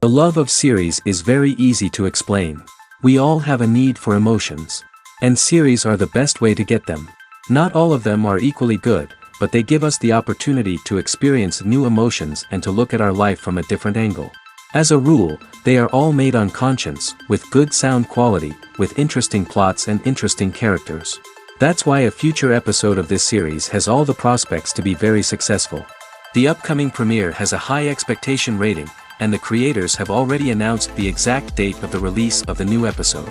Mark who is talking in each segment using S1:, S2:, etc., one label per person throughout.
S1: The love of series is very easy to explain. We all have a need for emotions. And series are the best way to get them. Not all of them are equally good, but they give us the opportunity to experience new emotions and to look at our life from a different angle. As a rule, they are all made on conscience, with good sound quality, with interesting plots and interesting characters. That's why a future episode of this series has all the prospects to be very successful. The upcoming premiere has a high expectation rating, and the creators have already announced the exact date of the release of the new episode.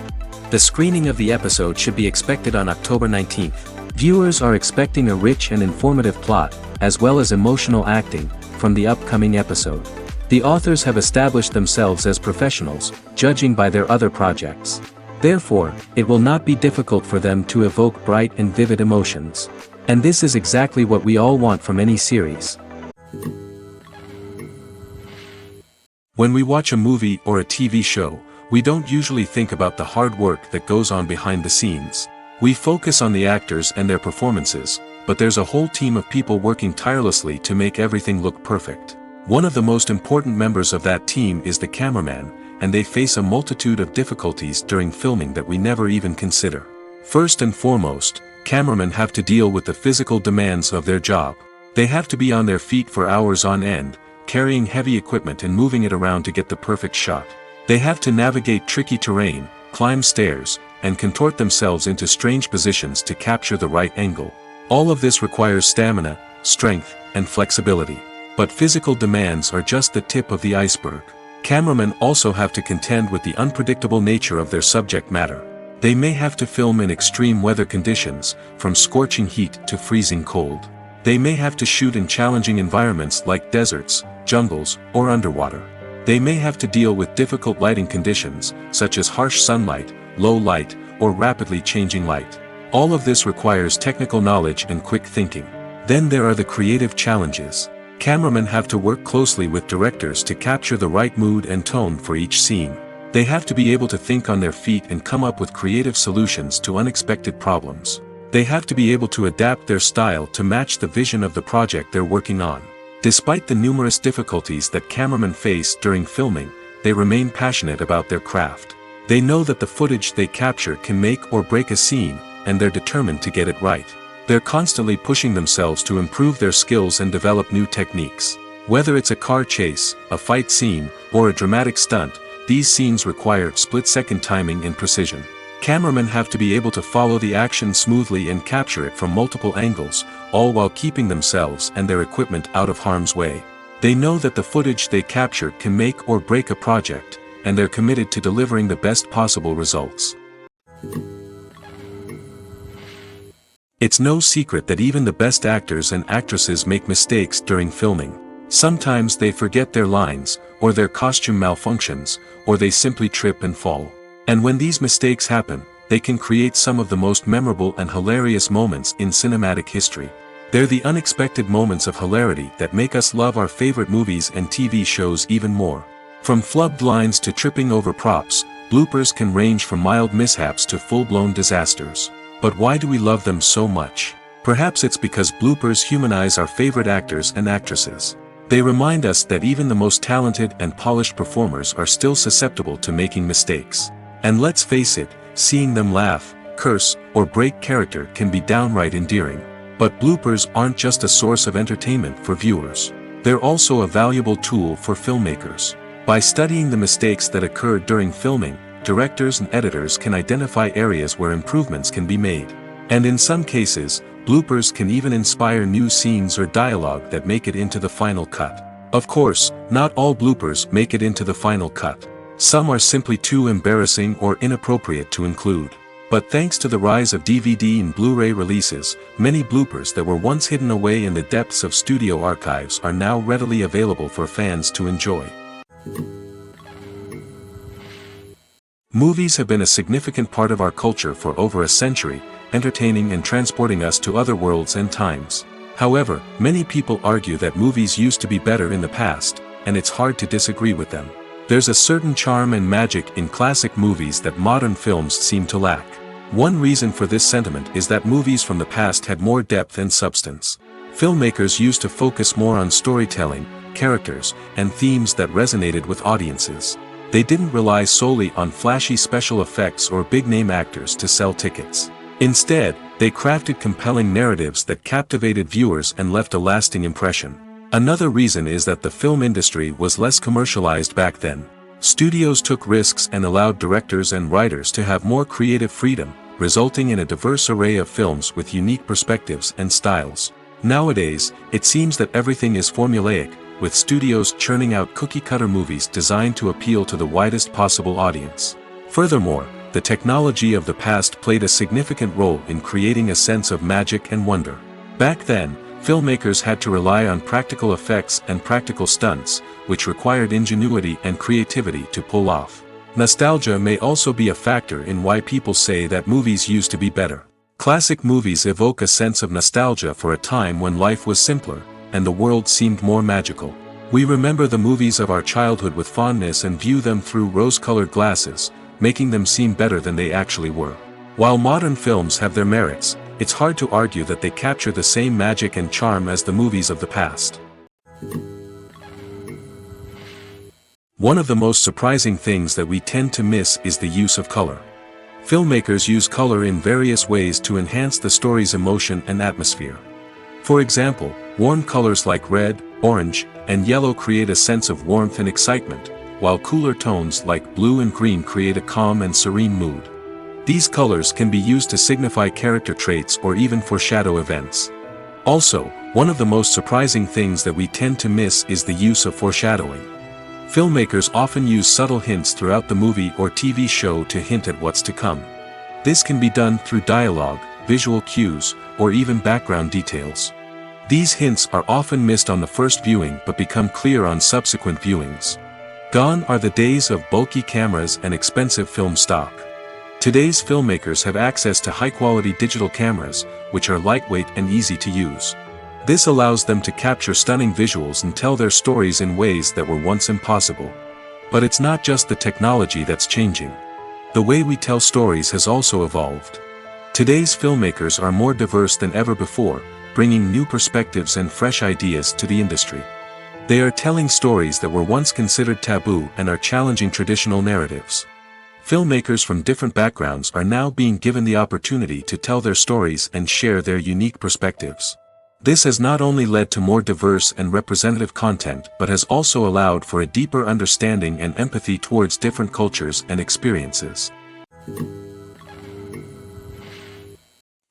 S1: The screening of the episode should be expected on October 19th. Viewers are expecting a rich and informative plot, as well as emotional acting, from the upcoming episode. The authors have established themselves as professionals, judging by their other projects. Therefore, it will not be difficult for them to evoke bright and vivid emotions. And this is exactly what we all want from any series.
S2: When we watch a movie or a TV show, we don't usually think about the hard work that goes on behind the scenes. We focus on the actors and their performances, but there's a whole team of people working tirelessly to make everything look perfect. One of the most important members of that team is the cameraman, and they face a multitude of difficulties during filming that we never even consider. First and foremost, cameramen have to deal with the physical demands of their job. They have to be on their feet for hours on end, carrying heavy equipment and moving it around to get the perfect shot. They have to navigate tricky terrain, climb stairs, and contort themselves into strange positions to capture the right angle. All of this requires stamina, strength, and flexibility. But physical demands are just the tip of the iceberg. Cameramen also have to contend with the unpredictable nature of their subject matter. They may have to film in extreme weather conditions, from scorching heat to freezing cold. They may have to shoot in challenging environments like deserts, jungles, or underwater. They may have to deal with difficult lighting conditions, such as harsh sunlight, low light, or rapidly changing light. All of this requires technical knowledge and quick thinking. Then there are the creative challenges. Cameramen have to work closely with directors to capture the right mood and tone for each scene. They have to be able to think on their feet and come up with creative solutions to unexpected problems. They have to be able to adapt their style to match the vision of the project they're working on. Despite the numerous difficulties that cameramen face during filming, they remain passionate about their craft. They know that the footage they capture can make or break a scene, and they're determined to get it right. They're constantly pushing themselves to improve their skills and develop new techniques. Whether it's a car chase, a fight scene, or a dramatic stunt, these scenes require split-second timing and precision. Cameramen have to be able to follow the action smoothly and capture it from multiple angles, all while keeping themselves and their equipment out of harm's way. They know that the footage they capture can make or break a project, and they're committed to delivering the best possible results. It's no secret that even the best actors and actresses make mistakes during filming. Sometimes they forget their lines, or their costume malfunctions, or they simply trip and fall. And when these mistakes happen, they can create some of the most memorable and hilarious moments in cinematic history. They're the unexpected moments of hilarity that make us love our favorite movies and TV shows even more. From flubbed lines to tripping over props, bloopers can range from mild mishaps to full-blown disasters. But why do we love them so much? Perhaps it's because bloopers humanize our favorite actors and actresses. They remind us that even the most talented and polished performers are still susceptible to making mistakes. And let's face it, seeing them laugh, curse, or break character can be downright endearing. But bloopers aren't just a source of entertainment for viewers. They're also a valuable tool for filmmakers. By studying the mistakes that occurred during filming, directors and editors can identify areas where improvements can be made. And in some cases, bloopers can even inspire new scenes or dialogue that make it into the final cut. Of course, not all bloopers make it into the final cut. Some are simply too embarrassing or inappropriate to include. But thanks to the rise of DVD and Blu-ray releases, many bloopers that were once hidden away in the depths of studio archives are now readily available for fans to enjoy. Movies have been a significant part of our culture for over a century, entertaining and transporting us to other worlds and times. However, many people argue that movies used to be better in the past, and it's hard to disagree with them. There's a certain charm and magic in classic movies that modern films seem to lack. One reason for this sentiment is that movies from the past had more depth and substance. Filmmakers used to focus more on storytelling, characters, and themes that resonated with audiences. They didn't rely solely on flashy special effects or big-name actors to sell tickets. Instead, they crafted compelling narratives that captivated viewers and left a lasting impression. Another reason is that the film industry was less commercialized back then. Studios took risks and allowed directors and writers to have more creative freedom, resulting in a diverse array of films with unique perspectives and styles. Nowadays, it seems that everything is formulaic, with studios churning out cookie-cutter movies designed to appeal to the widest possible audience. Furthermore, the technology of the past played a significant role in creating a sense of magic and wonder. Back then, filmmakers had to rely on practical effects and practical stunts, which required ingenuity and creativity to pull off. Nostalgia may also be a factor in why people say that movies used to be better. Classic movies evoke a sense of nostalgia for a time when life was simpler, and the world seemed more magical. We remember the movies of our childhood with fondness and view them through rose-colored glasses, making them seem better than they actually were. While modern films have their merits, it's hard to argue that they capture the same magic and charm as the movies of the past. One of the most surprising things that we tend to miss is the use of color. Filmmakers use color in various ways to enhance the story's emotion and atmosphere. For example, warm colors like red, orange, and yellow create a sense of warmth and excitement, while cooler tones like blue and green create a calm and serene mood. These colors can be used to signify character traits or even foreshadow events. Also, one of the most surprising things that we tend to miss is the use of foreshadowing. Filmmakers often use subtle hints throughout the movie or TV show to hint at what's to come. This can be done through dialogue, visual cues, or even background details. These hints are often missed on the first viewing but become clear on subsequent viewings. Gone are the days of bulky cameras and expensive film stock. Today's filmmakers have access to high-quality digital cameras, which are lightweight and easy to use. This allows them to capture stunning visuals and tell their stories in ways that were once impossible. But it's not just the technology that's changing. The way we tell stories has also evolved. Today's filmmakers are more diverse than ever before, bringing new perspectives and fresh ideas to the industry. They are telling stories that were once considered taboo and are challenging traditional narratives. Filmmakers from different backgrounds are now being given the opportunity to tell their stories and share their unique perspectives. This has not only led to more diverse and representative content but has also allowed for a deeper understanding and empathy towards different cultures and experiences.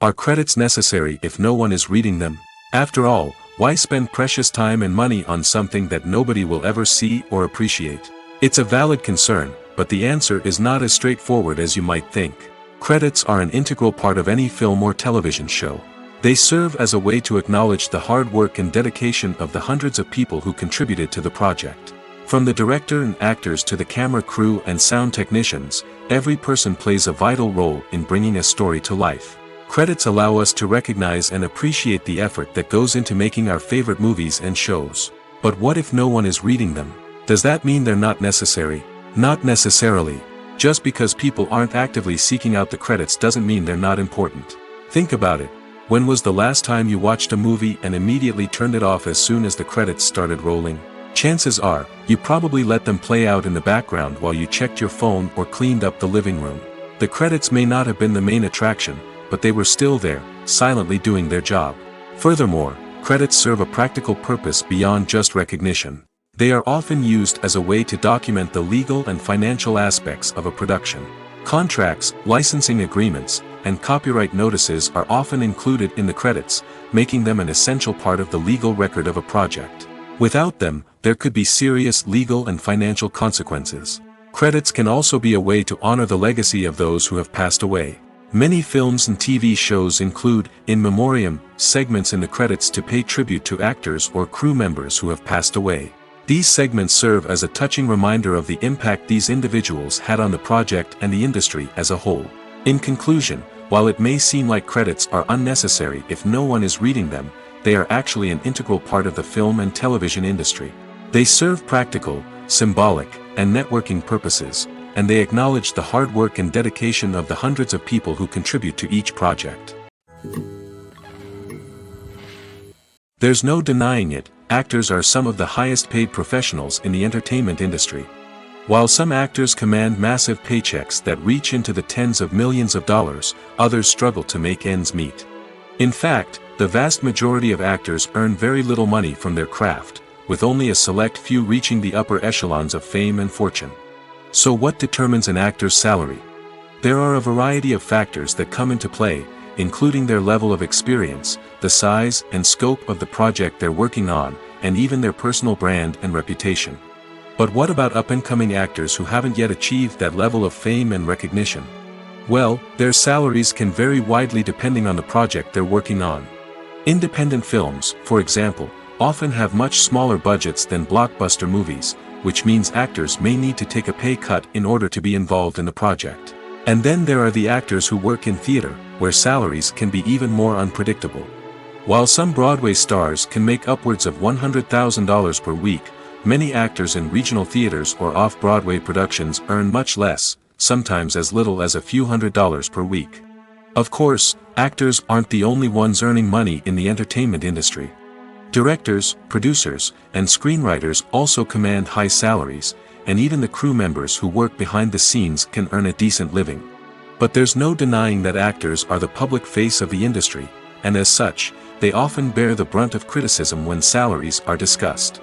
S2: Are credits necessary if no one is reading them? After all, why spend precious time and money on something that nobody will ever see or appreciate? It's a valid concern, but the answer is not as straightforward as you might think. Credits are an integral part of any film or television show. They serve as a way to acknowledge the hard work and dedication of the hundreds of people who contributed to the project. From the director and actors to the camera crew and sound technicians, every person plays a vital role in bringing a story to life. Credits allow us to recognize and appreciate the effort that goes into making our favorite movies and shows. But what if no one is reading them? Does that mean they're not necessary? Not necessarily. Just because people aren't actively seeking out the credits doesn't mean they're not important. Think about it. When was the last time you watched a movie and immediately turned it off as soon as the credits started rolling? Chances are, you probably let them play out in the background while you checked your phone or cleaned up the living room. The credits may not have been the main attraction, but they were still there, silently doing their job. Furthermore, credits serve a practical purpose beyond just recognition. They are often used as a way to document the legal and financial aspects of a production. Contracts, licensing agreements, and copyright notices are often included in the credits, making them an essential part of the legal record of a project. Without them, there could be serious legal and financial consequences. Credits can also be a way to honor the legacy of those who have passed away. Many films and TV shows include, in memoriam, segments in the credits to pay tribute to actors or crew members who have passed away. These segments serve as a touching reminder of the impact these individuals had on the project and the industry as a whole. In conclusion, while it may seem like credits are unnecessary if no one is reading them, they are actually an integral part of the film and television industry. They serve practical, symbolic, and networking purposes, and they acknowledge the hard work and dedication of the hundreds of people who contribute to each project. There's no denying it, actors are some of the highest paid professionals in the entertainment industry. While some actors command massive paychecks that reach into the tens of millions of dollars, others struggle to make ends meet. In fact, the vast majority of actors earn very little money from their craft, with only a select few reaching the upper echelons of fame and fortune. So what determines an actor's salary? There are a variety of factors that come into play, including their level of experience, the size and scope of the project they're working on, and even their personal brand and reputation. But what about up-and-coming actors who haven't yet achieved that level of fame and recognition? Well, their salaries can vary widely depending on the project they're working on. Independent films, for example, often have much smaller budgets than blockbuster movies, which means actors may need to take a pay cut in order to be involved in the project. And then there are the actors who work in theater, where salaries can be even more unpredictable. While some Broadway stars can make upwards of $100,000 per week, many actors in regional theaters or off-Broadway productions earn much less, sometimes as little as a few $100s per week. Of course, actors aren't the only ones earning money in the entertainment industry. Directors, producers, and screenwriters also command high salaries, and even the crew members who work behind the scenes can earn a decent living. But there's no denying that actors are the public face of the industry, and as such, they often bear the brunt of criticism when salaries are discussed.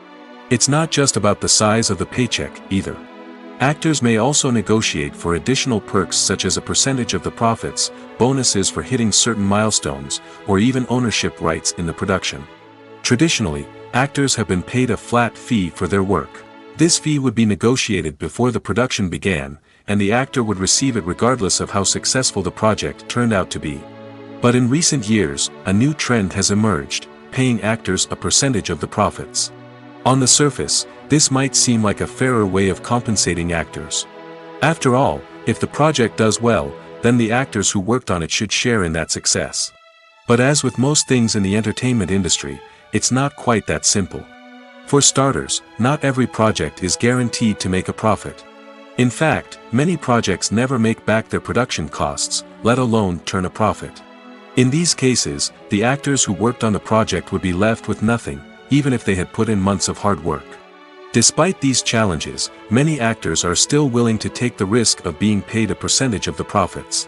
S2: It's not just about the size of the paycheck, either. Actors may also negotiate for additional perks such as a percentage of the profits, bonuses for hitting certain milestones, or even ownership rights in the production. Traditionally, actors have been paid a flat fee for their work. This fee would be negotiated before the production began, and the actor would receive it regardless of how successful the project turned out to be. But in recent years, a new trend has emerged, paying actors a percentage of the profits. On the surface, this might seem like a fairer way of compensating actors. After all, if the project does well, then the actors who worked on it should share in that success. But as with most things in the entertainment industry, it's not quite that simple. For starters, not every project is guaranteed to make a profit. In fact, many projects never make back their production costs, let alone turn a profit. In these cases, the actors who worked on the project would be left with nothing, even if they had put in months of hard work. Despite these challenges, many actors are still willing to take the risk of being paid a percentage of the profits.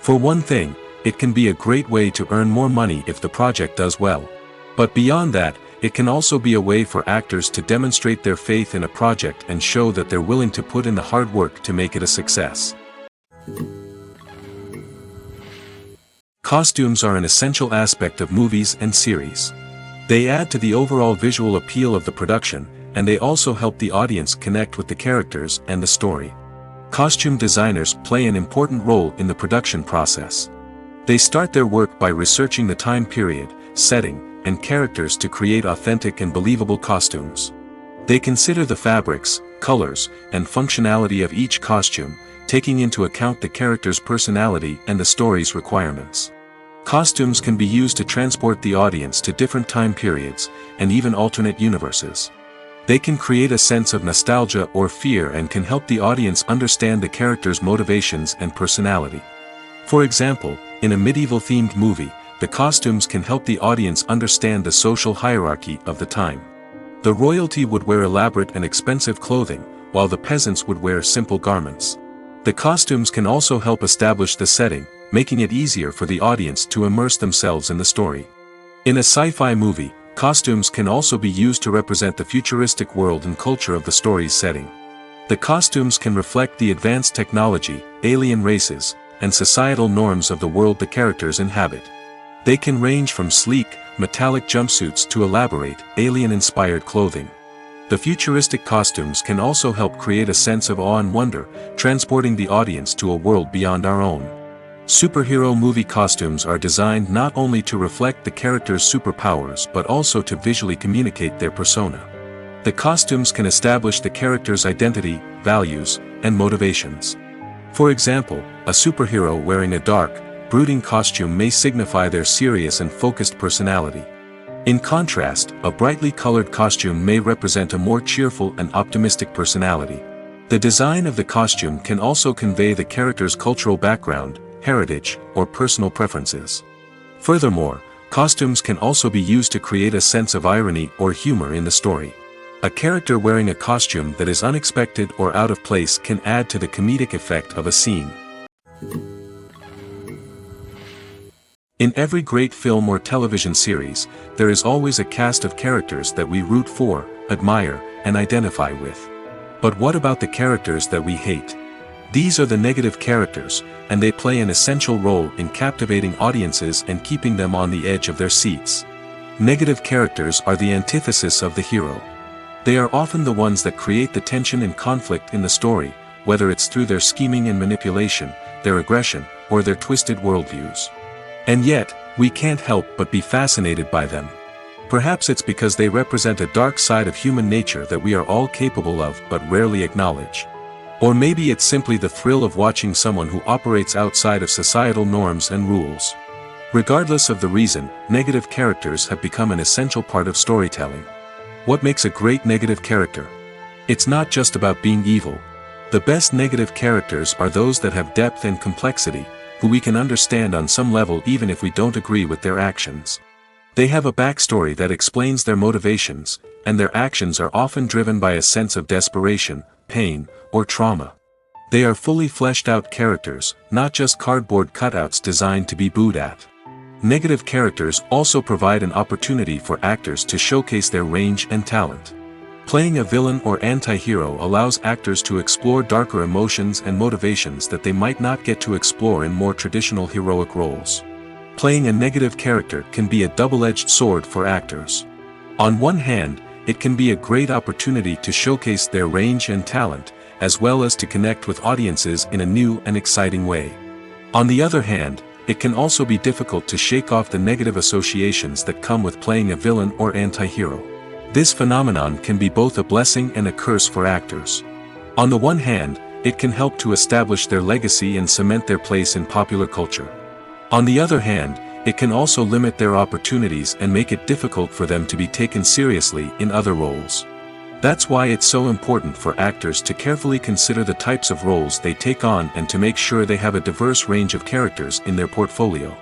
S2: For one thing, it can be a great way to earn more money if the project does well. But beyond that, it can also be a way for actors to demonstrate their faith in a project and show that they're willing to put in the hard work to make it a success. Costumes are an essential aspect of movies and series. They add to the overall visual appeal of the production, and they also help the audience connect with the characters and the story. Costume designers play an important role in the production process. They start their work by researching the time period, setting, and characters to create authentic and believable costumes. They consider the fabrics, colors, and functionality of each costume, taking into account the character's personality and the story's requirements. Costumes can be used to transport the audience to different time periods, and even alternate universes. They can create a sense of nostalgia or fear and can help the audience understand the character's motivations and personality. For example, in a medieval-themed movie, the costumes can help the audience understand the social hierarchy of the time. The royalty would wear elaborate and expensive clothing, while the peasants would wear simple garments. The costumes can also help establish the setting, making it easier for the audience to immerse themselves in the story. In a sci-fi movie, costumes can also be used to represent the futuristic world and culture of the story's setting. The costumes can reflect the advanced technology, alien races, and societal norms of the world the characters inhabit. They can range from sleek, metallic jumpsuits to elaborate, alien-inspired clothing. The futuristic costumes can also help create a sense of awe and wonder, transporting the audience to a world beyond our own. Superhero movie costumes are designed not only to reflect the character's superpowers but also to visually communicate their persona. The costumes can establish the character's identity, values, and motivations. For example, a superhero wearing a dark, brooding costume may signify their serious and focused personality. In contrast, a brightly colored costume may represent a more cheerful and optimistic personality. The design of the costume can also convey the character's cultural background, heritage, or personal preferences. Furthermore, Costumes can also be used to create a sense of irony or humor in the story. A character wearing a costume that is unexpected or out of place can add to the comedic effect of a scene. In every great film or television series, there is always a cast of characters that we root for, admire, and identify with. But what about the characters that we hate? These are the negative characters, and they play an essential role in captivating audiences and keeping them on the edge of their seats. Negative characters are the antithesis of the hero. They are often the ones that create the tension and conflict in the story, whether it's through their scheming and manipulation, their aggression, or their twisted worldviews. And yet, we can't help but be fascinated by them. Perhaps it's because they represent a dark side of human nature that we are all capable of but rarely acknowledge. Or maybe it's simply the thrill of watching someone who operates outside of societal norms and rules. Regardless of the reason, negative characters have become an essential part of storytelling. What makes a great negative character? It's not just about being evil. The best negative characters are those that have depth and complexity, who we can understand on some level even if we don't agree with their actions. They have a backstory that explains their motivations, and their actions are often driven by a sense of desperation, pain, or trauma. They are fully fleshed out characters, not just cardboard cutouts designed to be booed at. Negative characters also provide an opportunity for actors to showcase their range and talent. Playing a villain or anti-hero allows actors to explore darker emotions and motivations that they might not get to explore in more traditional heroic roles. Playing a negative character can be a double-edged sword for actors. On one hand, it can be a great opportunity to showcase their range and talent, as well as to connect with audiences in a new and exciting way. On the other hand, it can also be difficult to shake off the negative associations that come with playing a villain or anti-hero. This phenomenon can be both a blessing and a curse for actors. On the one hand, it can help to establish their legacy and cement their place in popular culture. On the other hand, it can also limit their opportunities and make it difficult for them to be taken seriously in other roles. That's why it's so important for actors to carefully consider the types of roles they take on and to make sure they have a diverse range of characters in their portfolio.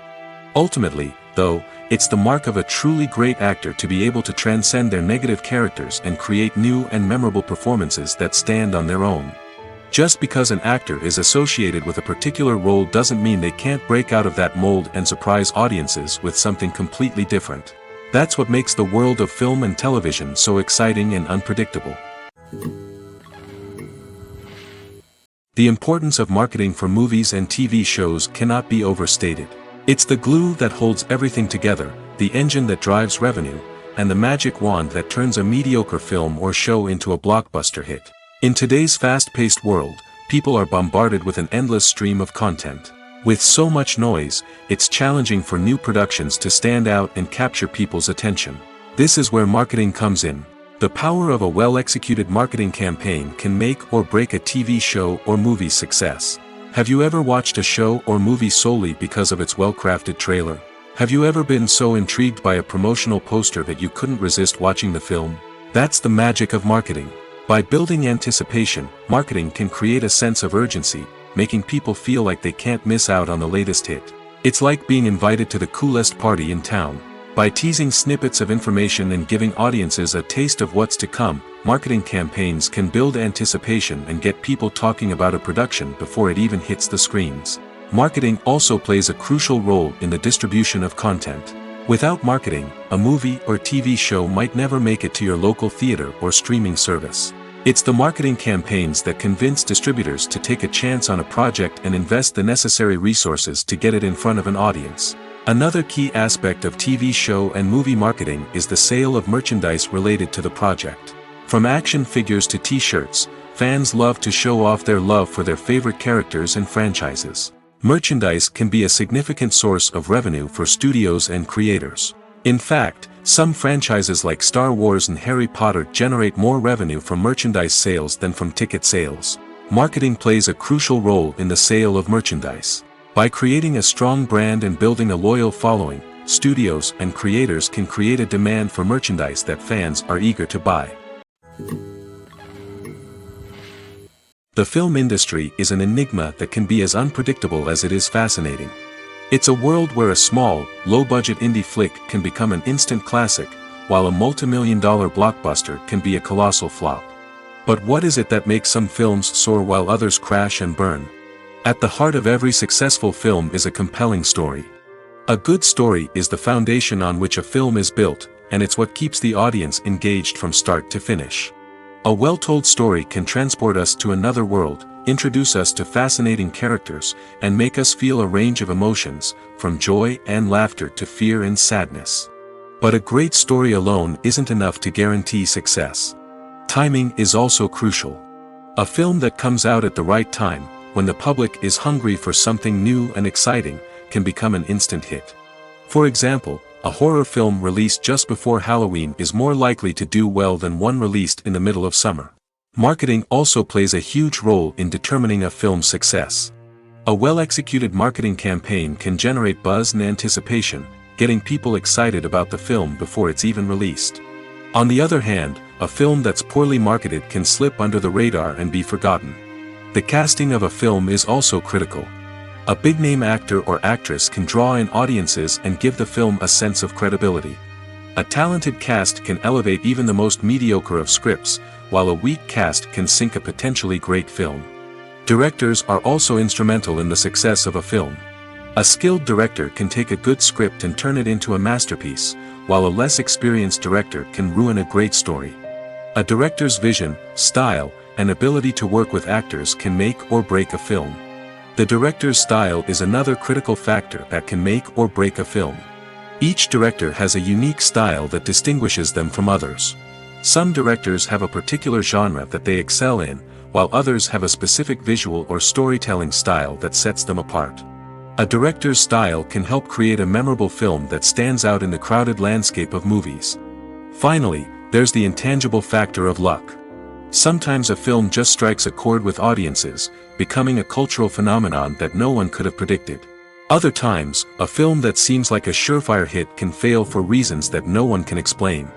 S2: Ultimately, though, it's the mark of a truly great actor to be able to transcend their negative characters and create new and memorable performances that stand on their own. Just because an actor is associated with a particular role doesn't mean they can't break out of that mold and surprise audiences with something completely different. That's what makes the world of film and television so exciting and unpredictable. The importance of marketing for movies and TV shows cannot be overstated. It's the glue that holds everything together, the engine that drives revenue, and the magic wand that turns a mediocre film or show into a blockbuster hit. In today's fast-paced world, people are bombarded with an endless stream of content. With so much noise, it's challenging for new productions to stand out and capture people's attention. This is where marketing comes in. The power of a well-executed marketing campaign can make or break a TV show or movie's success. Have you ever watched a show or movie solely because of its well-crafted trailer? Have you ever been so intrigued by a promotional poster that you couldn't resist watching the film? That's the magic of marketing. By building anticipation, marketing can create a sense of urgency, making people feel like they can't miss out on the latest hit. It's like being invited to the coolest party in town. By teasing snippets of information and giving audiences a taste of what's to come, marketing campaigns can build anticipation and get people talking about a production before it even hits the screens. Marketing also plays a crucial role in the distribution of content. Without marketing, a movie or TV show might never make it to your local theater or streaming service. It's the marketing campaigns that convince distributors to take a chance on a project and invest the necessary resources to get it in front of an audience. Another key aspect of TV show and movie marketing is the sale of merchandise related to the project. From action figures to t-shirts, fans love to show off their love for their favorite characters and franchises. Merchandise can be a significant source of revenue for studios and creators. In fact, some franchises like Star Wars and Harry Potter generate more revenue from merchandise sales than from ticket sales. Marketing plays a crucial role in the sale of merchandise. By creating a strong brand and building a loyal following, studios and creators can create a demand for merchandise that fans are eager to buy. The film industry is an enigma that can be as unpredictable as it is fascinating. It's a world where a small, low-budget indie flick can become an instant classic, while a multi-million-dollar blockbuster can be a colossal flop. But what is it that makes some films soar while others crash and burn? At the heart of every successful film is a compelling story. A good story is the foundation on which a film is built, and it's what keeps the audience engaged from start to finish. A well-told story can transport us to another world, introduce us to fascinating characters, and make us feel a range of emotions, from joy and laughter to fear and sadness. But a great story alone isn't enough to guarantee success. Timing is also crucial. A film that comes out at the right time, when the public is hungry for something new and exciting, can become an instant hit. For example, a horror film released just before Halloween is more likely to do well than one released in the middle of summer. Marketing also plays a huge role in determining a film's success. A well-executed marketing campaign can generate buzz and anticipation, getting people excited about the film before it's even released. On the other hand, a film that's poorly marketed can slip under the radar and be forgotten. The casting of a film is also critical. A big-name actor or actress can draw in audiences and give the film a sense of credibility. A talented cast can elevate even the most mediocre of scripts, while a weak cast can sink a potentially great film. Directors are also instrumental in the success of a film. A skilled director can take a good script and turn it into a masterpiece, while a less experienced director can ruin a great story. A director's vision, style, and ability to work with actors can make or break a film. The director's style is another critical factor that can make or break a film. Each director has a unique style that distinguishes them from others. Some directors have a particular genre that they excel in, while others have a specific visual or storytelling style that sets them apart. A director's style can help create a memorable film that stands out in the crowded landscape of movies. Finally, there's the intangible factor of luck. Sometimes a film just strikes a chord with audiences, becoming a cultural phenomenon that no one could have predicted. Other times, a film that seems like a surefire hit can fail for reasons that no one can explain.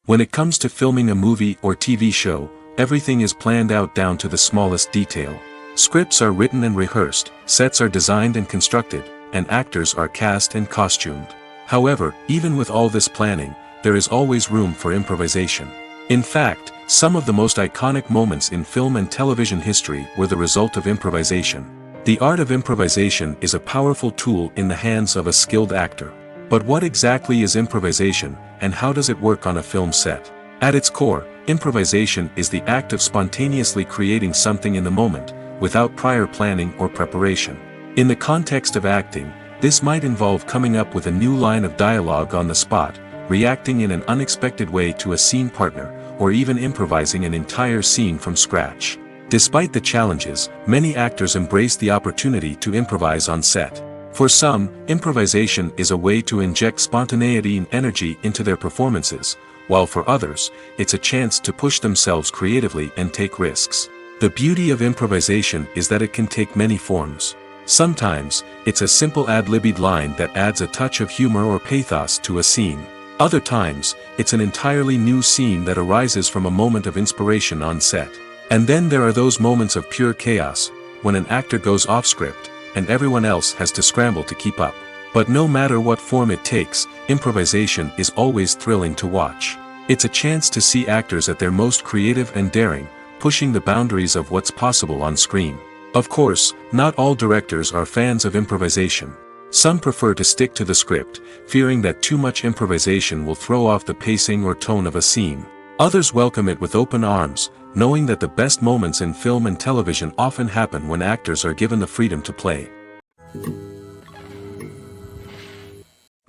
S2: When it comes to filming a movie or TV show, everything is planned out down to the smallest detail. Scripts are written and rehearsed, sets are designed and constructed, and actors are cast and costumed. However, even with all this planning, there is always room for improvisation. In fact, some of the most iconic moments in film and television history were the result of improvisation. The art of improvisation is a powerful tool in the hands of a skilled actor. But what exactly is improvisation, and how does it work on a film set? At its core, improvisation is the act of spontaneously creating something in the moment, without prior planning or preparation. In the context of acting, this might involve coming up with a new line of dialogue on the spot, reacting in an unexpected way to a scene partner, or even improvising an entire scene from scratch. Despite the challenges, many actors embrace the opportunity to improvise on set. For some, improvisation is a way to inject spontaneity and energy into their performances, while for others, it's a chance to push themselves creatively and take risks. The beauty of improvisation is that it can take many forms. Sometimes, it's a simple ad-libbed line that adds a touch of humor or pathos to a scene. Other times, it's an entirely new scene that arises from a moment of inspiration on set. And then there are those moments of pure chaos, when an actor goes off script, and everyone else has to scramble to keep up. But no matter what form it takes, improvisation is always thrilling to watch. It's a chance to see actors at their most creative and daring, pushing the boundaries of what's possible on screen. Of course, not all directors are fans of improvisation. Some prefer to stick to the script, fearing that too much improvisation will throw off the pacing or tone of a scene. Others welcome it with open arms, knowing that the best moments in film and television often happen when actors are given the freedom to play.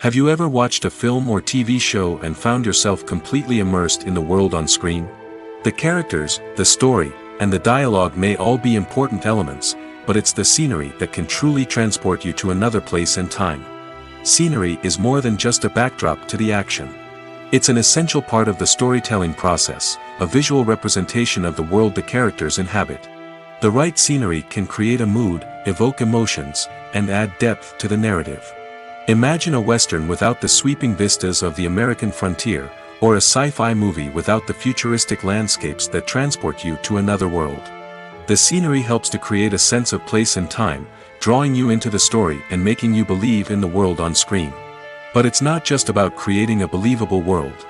S2: Have you ever watched a film or TV show and found yourself completely immersed in the world on screen? The characters, the story, and the dialogue may all be important elements, but it's the scenery that can truly transport you to another place and time. Scenery is more than just a backdrop to the action. It's an essential part of the storytelling process, a visual representation of the world the characters inhabit. The right scenery can create a mood, evoke emotions, and add depth to the narrative. Imagine a Western without the sweeping vistas of the American frontier, or a sci-fi movie without the futuristic landscapes that transport you to another world. The scenery helps to create a sense of place and time, drawing you into the story and making you believe in the world on screen. But it's not just about creating a believable world.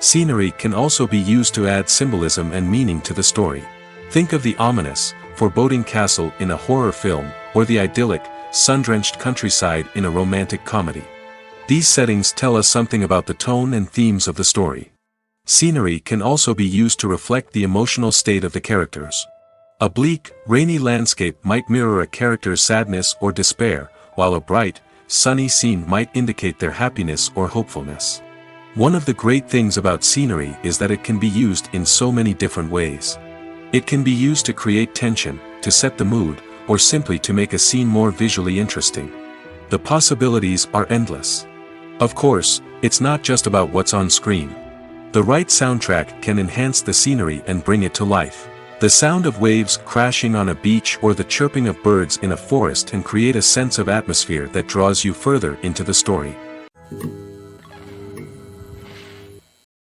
S2: Scenery can also be used to add symbolism and meaning to the story. Think of the ominous, foreboding castle in a horror film, or the idyllic, sun-drenched countryside in a romantic comedy. These settings tell us something about the tone and themes of the story. Scenery can also be used to reflect the emotional state of the characters. A bleak, rainy landscape might mirror a character's sadness or despair, while a bright, sunny scene might indicate their happiness or hopefulness. One of the great things about scenery is that it can be used in so many different ways. It can be used to create tension, to set the mood, or simply to make a scene more visually interesting. The possibilities are endless. Of course, it's not just about what's on screen. The right soundtrack can enhance the scenery and bring it to life. The sound of waves crashing on a beach or the chirping of birds in a forest can create a sense of atmosphere that draws you further into the story.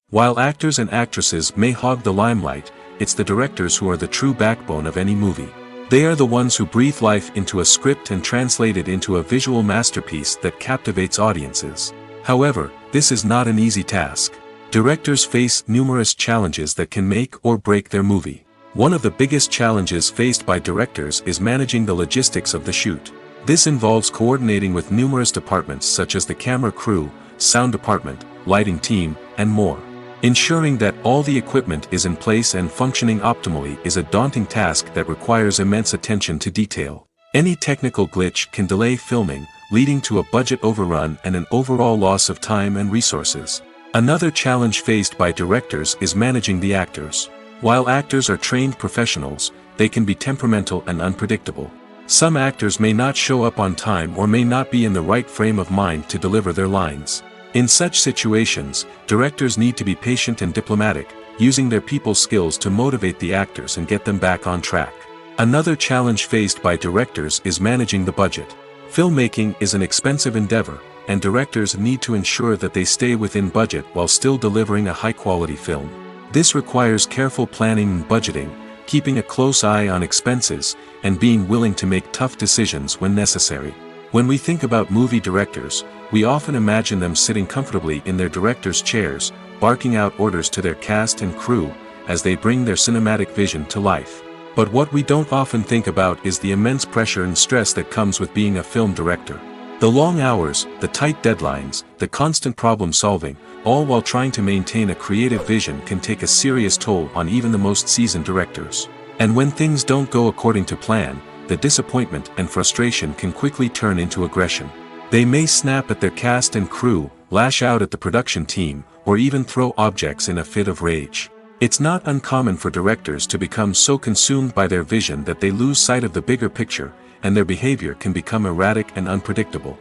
S2: While actors and actresses may hog the limelight, it's the directors who are the true backbone of any movie. They are the ones who breathe life into a script and translate it into a visual masterpiece that captivates audiences. However, this is not an easy task. Directors face numerous challenges that can make or break their movie. One of the biggest challenges faced by directors is managing the logistics of the shoot. This involves coordinating with numerous departments such as the camera crew, sound department, lighting team, and more. Ensuring that all the equipment is in place and functioning optimally is a daunting task that requires immense attention to detail. Any technical glitch can delay filming, leading to a budget overrun and an overall loss of time and resources. Another challenge faced by directors is managing the actors. While actors are trained professionals, they can be temperamental and unpredictable. Some actors may not show up on time or may not be in the right frame of mind to deliver their lines. In such situations, directors need to be patient and diplomatic, using their people skills to motivate the actors and get them back on track. Another challenge faced by directors is managing the budget. Filmmaking is an expensive endeavor, and directors need to ensure that they stay within budget while still delivering a high-quality film. This requires careful planning and budgeting, keeping a close eye on expenses, and being willing to make tough decisions when necessary. When we think about movie directors, we often imagine them sitting comfortably in their director's chairs, barking out orders to their cast and crew, as they bring their cinematic vision to life. But what we don't often think about is the immense pressure and stress that comes with being a film director. The long hours, the tight deadlines, the constant problem solving, all while trying to maintain a creative vision can take a serious toll on even the most seasoned directors. And when things don't go according to plan, the disappointment and frustration can quickly turn into aggression. They may snap at their cast and crew, lash out at the production team, or even throw objects in a fit of rage. It's not uncommon for directors to become so consumed by their vision that they lose sight of the bigger picture, and their behavior can become erratic and unpredictable.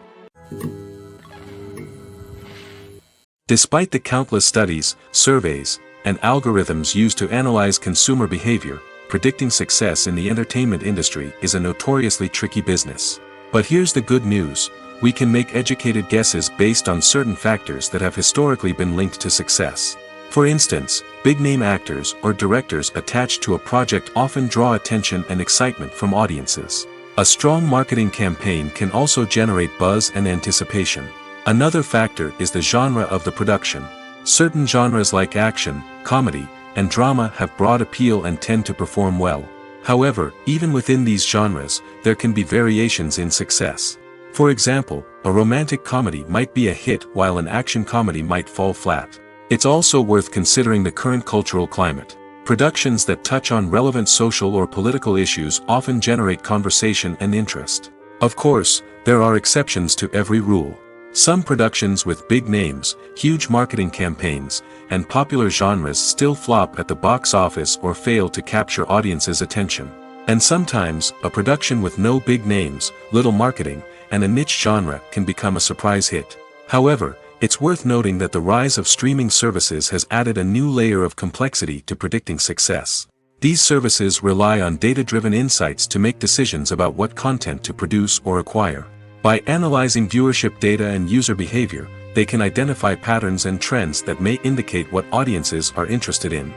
S2: Despite the countless studies, surveys, and algorithms used to analyze consumer behavior, predicting success in the entertainment industry is a notoriously tricky business. But here's the good news: we can make educated guesses based on certain factors that have historically been linked to success. For instance, big-name actors or directors attached to a project often draw attention and excitement from audiences. A strong marketing campaign can also generate buzz and anticipation. Another factor is the genre of the production. Certain genres like action, comedy, and drama have broad appeal and tend to perform well. However, even within these genres, there can be variations in success. For example, a romantic comedy might be a hit while an action comedy might fall flat. It's also worth considering the current cultural climate. Productions that touch on relevant social or political issues often generate conversation and interest. Of course, there are exceptions to every rule. Some productions with big names, huge marketing campaigns, and popular genres still flop at the box office or fail to capture audiences' attention. And sometimes, a production with no big names, little marketing, and a niche genre can become a surprise hit. However, it's worth noting that the rise of streaming services has added a new layer of complexity to predicting success. These services rely on data-driven insights to make decisions about what content to produce or acquire. By analyzing viewership data and user behavior, they can identify patterns and trends that may indicate what audiences are interested in.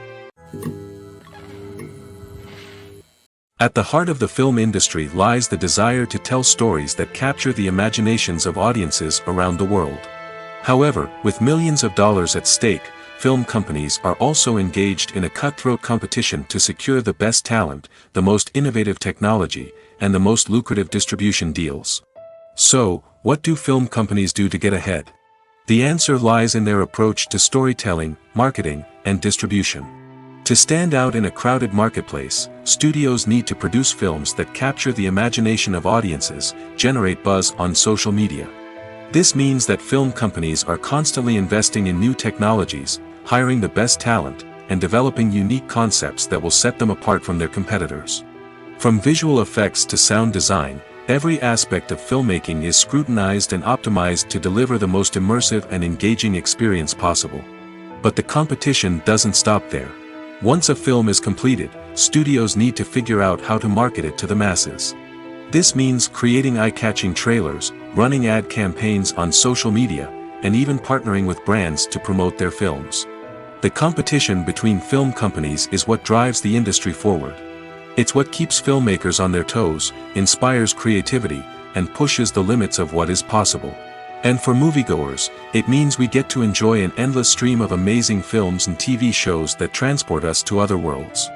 S2: At the heart of the film industry lies the desire to tell stories that capture the imaginations of audiences around the world. However, with millions of dollars at stake, film companies are also engaged in a cutthroat competition to secure the best talent, the most innovative technology, and the most lucrative distribution deals. So, what do film companies do to get ahead? The answer lies in their approach to storytelling, marketing, and distribution. To stand out in a crowded marketplace, studios need to produce films that capture the imagination of audiences, generate buzz on social media. This means that film companies are constantly investing in new technologies, hiring the best talent, and developing unique concepts that will set them apart from their competitors. From visual effects to sound design, every aspect of filmmaking is scrutinized and optimized to deliver the most immersive and engaging experience possible. But the competition doesn't stop there. Once a film is completed, studios need to figure out how to market it to the masses. This means creating eye-catching trailers, running ad campaigns on social media, and even partnering with brands to promote their films. The competition between film companies is what drives the industry forward. It's what keeps filmmakers on their toes, inspires creativity, and pushes the limits of what is possible. And for moviegoers, it means we get to enjoy an endless stream of amazing films and TV shows that transport us to other worlds.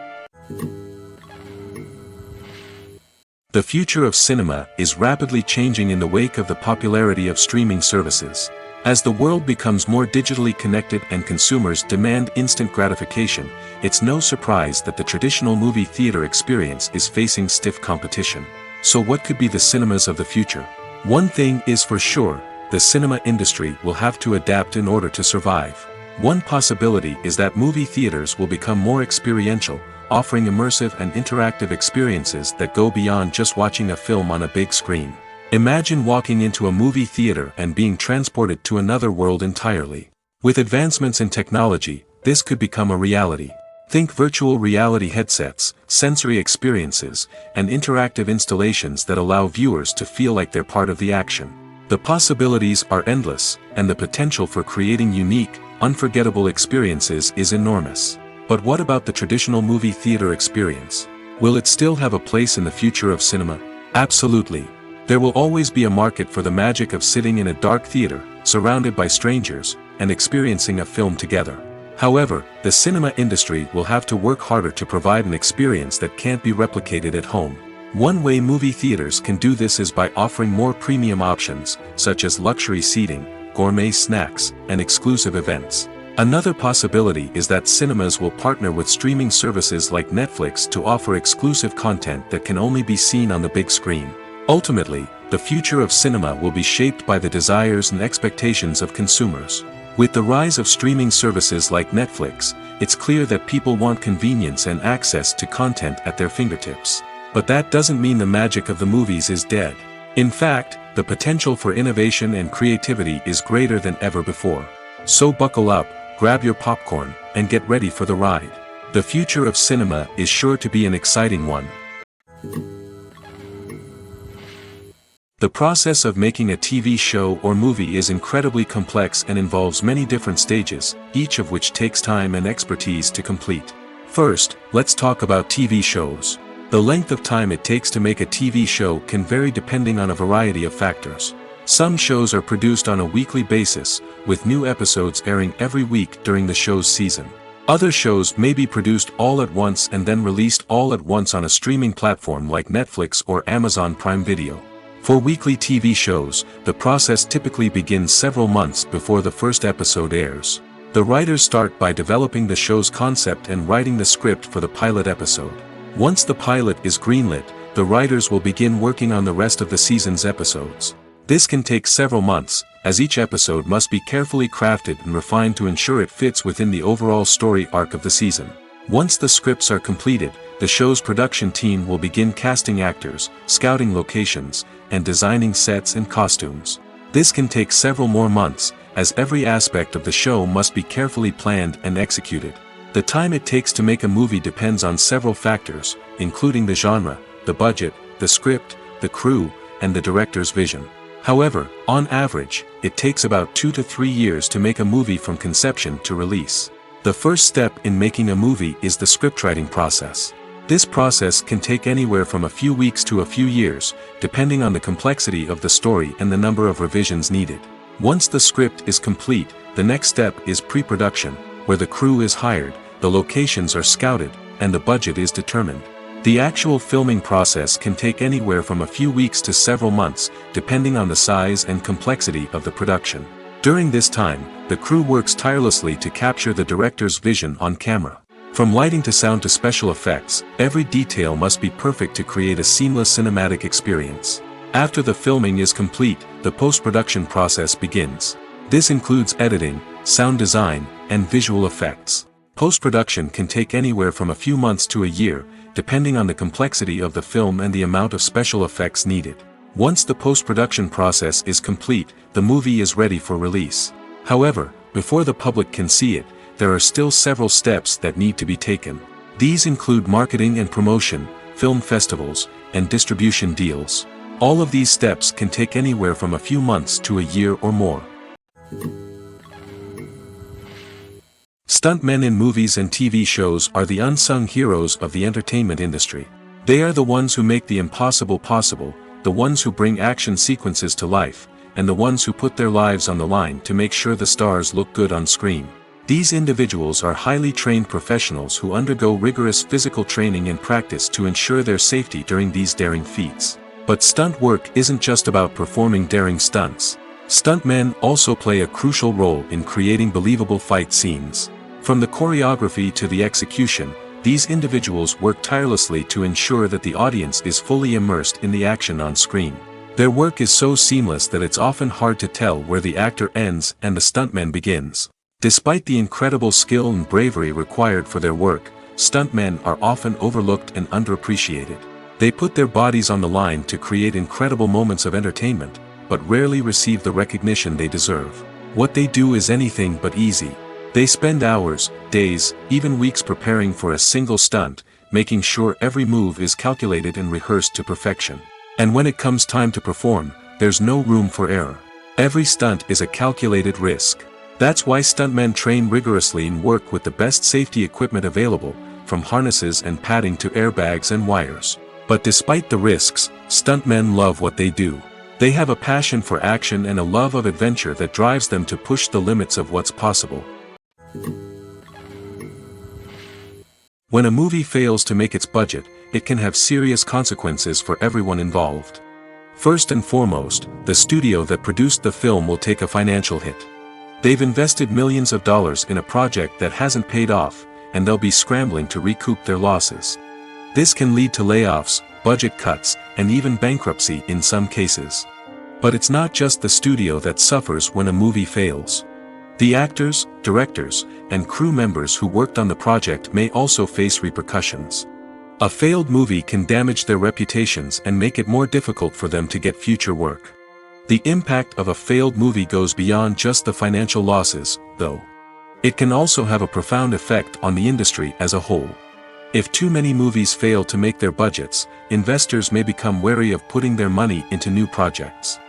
S2: The future of cinema is rapidly changing in the wake of the popularity of streaming services. As the world becomes more digitally connected and consumers demand instant gratification, it's no surprise that the traditional movie theater experience is facing stiff competition. So what could be the cinemas of the future? One thing is for sure, the cinema industry will have to adapt in order to survive. One possibility is that movie theaters will become more experiential, offering immersive and interactive experiences that go beyond just watching a film on a big screen. Imagine walking into a movie theater and being transported to another world entirely. With advancements in technology, this could become a reality. Think virtual reality headsets, sensory experiences, and interactive installations that allow viewers to feel like they're part of the action. The possibilities are endless, and the potential for creating unique, unforgettable experiences is enormous. But what about the traditional movie theater experience? Will it still have a place in the future of cinema? Absolutely. There will always be a market for the magic of sitting in a dark theater, surrounded by strangers, and experiencing a film together. However, the cinema industry will have to work harder to provide an experience that can't be replicated at home. One way movie theaters can do this is by offering more premium options, such as luxury seating, gourmet snacks, and exclusive events. Another possibility is that cinemas will partner with streaming services like Netflix to offer exclusive content that can only be seen on the big screen. Ultimately, the future of cinema will be shaped by the desires and expectations of consumers. With the rise of streaming services like Netflix, it's clear that people want convenience and access to content at their fingertips. But that doesn't mean the magic of the movies is dead. In fact, the potential for innovation and creativity is greater than ever before. So buckle up, grab your popcorn, and get ready for the ride. The future of cinema is sure to be an exciting one. The process of making a TV show or movie is incredibly complex and involves many different stages, each of which takes time and expertise to complete. First, let's talk about TV shows. The length of time it takes to make a TV show can vary depending on a variety of factors. Some shows are produced on a weekly basis, with new episodes airing every week during the show's season. Other shows may be produced all at once and then released all at once on a streaming platform like Netflix or Amazon Prime Video. For weekly TV shows, the process typically begins several months before the first episode airs. The writers start by developing the show's concept and writing the script for the pilot episode. Once the pilot is greenlit, the writers will begin working on the rest of the season's episodes. This can take several months, as each episode must be carefully crafted and refined to ensure it fits within the overall story arc of the season. Once the scripts are completed, the show's production team will begin casting actors, scouting locations, and designing sets and costumes. This can take several more months, as every aspect of the show must be carefully planned and executed. The time it takes to make a movie depends on several factors, including the genre, the budget, the script, the crew, and the director's vision. However, on average, it takes about 2 to 3 years to make a movie from conception to release. The first step in making a movie is the scriptwriting process. This process can take anywhere from a few weeks to a few years, depending on the complexity of the story and the number of revisions needed. Once the script is complete, the next step is pre-production, where the crew is hired, the locations are scouted, and the budget is determined. The actual filming process can take anywhere from a few weeks to several months, depending on the size and complexity of the production. During this time, the crew works tirelessly to capture the director's vision on camera. From lighting to sound to special effects, every detail must be perfect to create a seamless cinematic experience. After the filming is complete, the post-production process begins. This includes editing, sound design, and visual effects. Post-production can take anywhere from a few months to a year, depending on the complexity of the film and the amount of special effects needed. Once the post-production process is complete, the movie is ready for release. However, before the public can see it, there are still several steps that need to be taken. These include marketing and promotion, film festivals, and distribution deals. All of these steps can take anywhere from a few months to a year or more. Stuntmen in movies and TV shows are the unsung heroes of the entertainment industry. They are the ones who make the impossible possible, the ones who bring action sequences to life, and the ones who put their lives on the line to make sure the stars look good on screen. These individuals are highly trained professionals who undergo rigorous physical training and practice to ensure their safety during these daring feats. But stunt work isn't just about performing daring stunts. Stuntmen also play a crucial role in creating believable fight scenes. From the choreography to the execution, these individuals work tirelessly to ensure that the audience is fully immersed in the action on screen. Their work is so seamless that it's often hard to tell where the actor ends and the stuntman begins. Despite the incredible skill and bravery required for their work, stuntmen are often overlooked and underappreciated. They put their bodies on the line to create incredible moments of entertainment, but rarely receive the recognition they deserve. What they do is anything but easy. They spend hours, days, even weeks preparing for a single stunt, making sure every move is calculated and rehearsed to perfection. And when it comes time to perform, there's no room for error. Every stunt is a calculated risk. That's why stuntmen train rigorously and work with the best safety equipment available, from harnesses and padding to airbags and wires. But despite the risks, stuntmen love what they do. They have a passion for action and a love of adventure that drives them to push the limits of what's possible. When a movie fails to make its budget, it can have serious consequences for everyone involved. First and foremost, the studio that produced the film will take a financial hit. They've invested millions of dollars in a project that hasn't paid off, and they'll be scrambling to recoup their losses. This can lead to layoffs, budget cuts, and even bankruptcy in some cases. But it's not just the studio that suffers when a movie fails. The actors, directors, and crew members who worked on the project may also face repercussions. A failed movie can damage their reputations and make it more difficult for them to get future work. The impact of a failed movie goes beyond just the financial losses, though. It can also have a profound effect on the industry as a whole. If too many movies fail to make their budgets, investors may become wary of putting their money into new projects.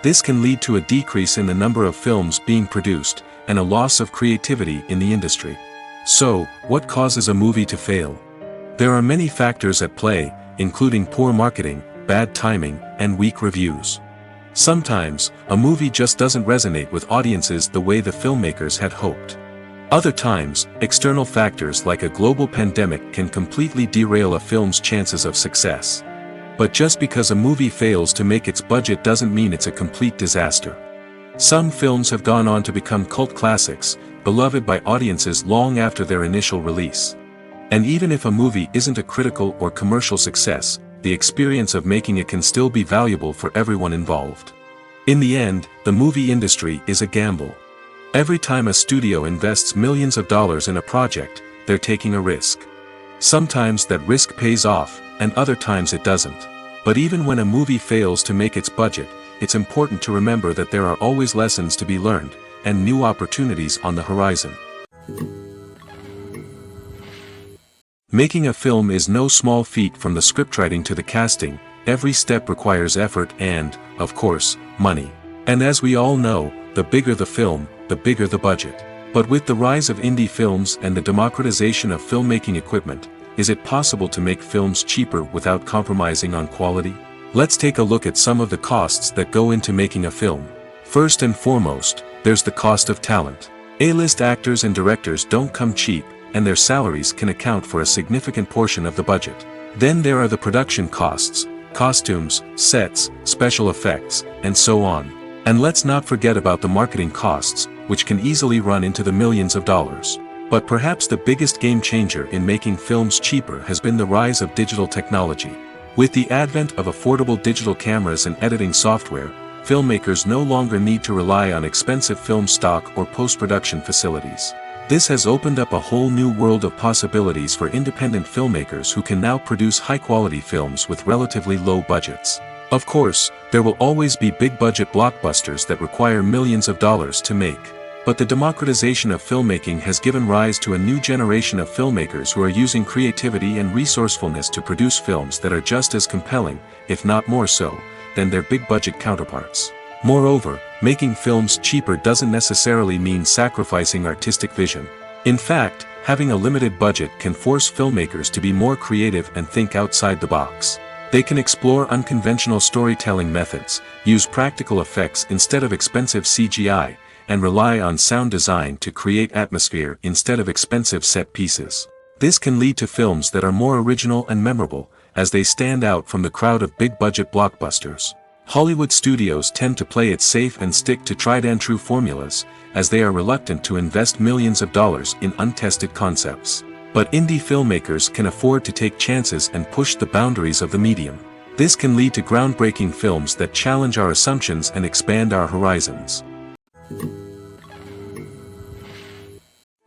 S2: This can lead to a decrease in the number of films being produced, and a loss of creativity in the industry. So, what causes a movie to fail? There are many factors at play, including poor marketing, bad timing, and weak reviews. Sometimes, a movie just doesn't resonate with audiences the way the filmmakers had hoped. Other times, external factors like a global pandemic can completely derail a film's chances of success. But just because a movie fails to make its budget doesn't mean it's a complete disaster. Some films have gone on to become cult classics, beloved by audiences long after their initial release. And even if a movie isn't a critical or commercial success, the experience of making it can still be valuable for everyone involved. In the end, the movie industry is a gamble. Every time a studio invests millions of dollars in a project, they're taking a risk. Sometimes that risk pays off, and other times it doesn't. But even when a movie fails to make its budget, it's important to remember that there are always lessons to be learned, and new opportunities on the horizon. Making a film is no small feat. From the scriptwriting to the casting, every step requires effort and, of course, money. And as we all know, the bigger the film, the bigger the budget. But with the rise of indie films and the democratization of filmmaking equipment, is it possible to make films cheaper without compromising on quality? Let's take a look at some of the costs that go into making a film. First and foremost, there's the cost of talent. A-list actors and directors don't come cheap, and their salaries can account for a significant portion of the budget. Then there are the production costs, costumes, sets, special effects, and so on. And let's not forget about the marketing costs, which can easily run into the millions of dollars. But perhaps the biggest game changer in making films cheaper has been the rise of digital technology. With the advent of affordable digital cameras and editing software, filmmakers no longer need to rely on expensive film stock or post-production facilities. This has opened up a whole new world of possibilities for independent filmmakers who can now produce high-quality films with relatively low budgets. Of course, there will always be big-budget blockbusters that require millions of dollars to make. But the democratization of filmmaking has given rise to a new generation of filmmakers who are using creativity and resourcefulness to produce films that are just as compelling, if not more so, than their big-budget counterparts. Moreover, making films cheaper doesn't necessarily mean sacrificing artistic vision. In fact, having a limited budget can force filmmakers to be more creative and think outside the box. They can explore unconventional storytelling methods, use practical effects instead of expensive CGI, and rely on sound design to create atmosphere instead of expensive set pieces. This can lead to films that are more original and memorable, as they stand out from the crowd of big-budget blockbusters. Hollywood studios tend to play it safe and stick to tried-and-true formulas, as they are reluctant to invest millions of dollars in untested concepts. But indie filmmakers can afford to take chances and push the boundaries of the medium. This can lead to groundbreaking films that challenge our assumptions and expand our horizons.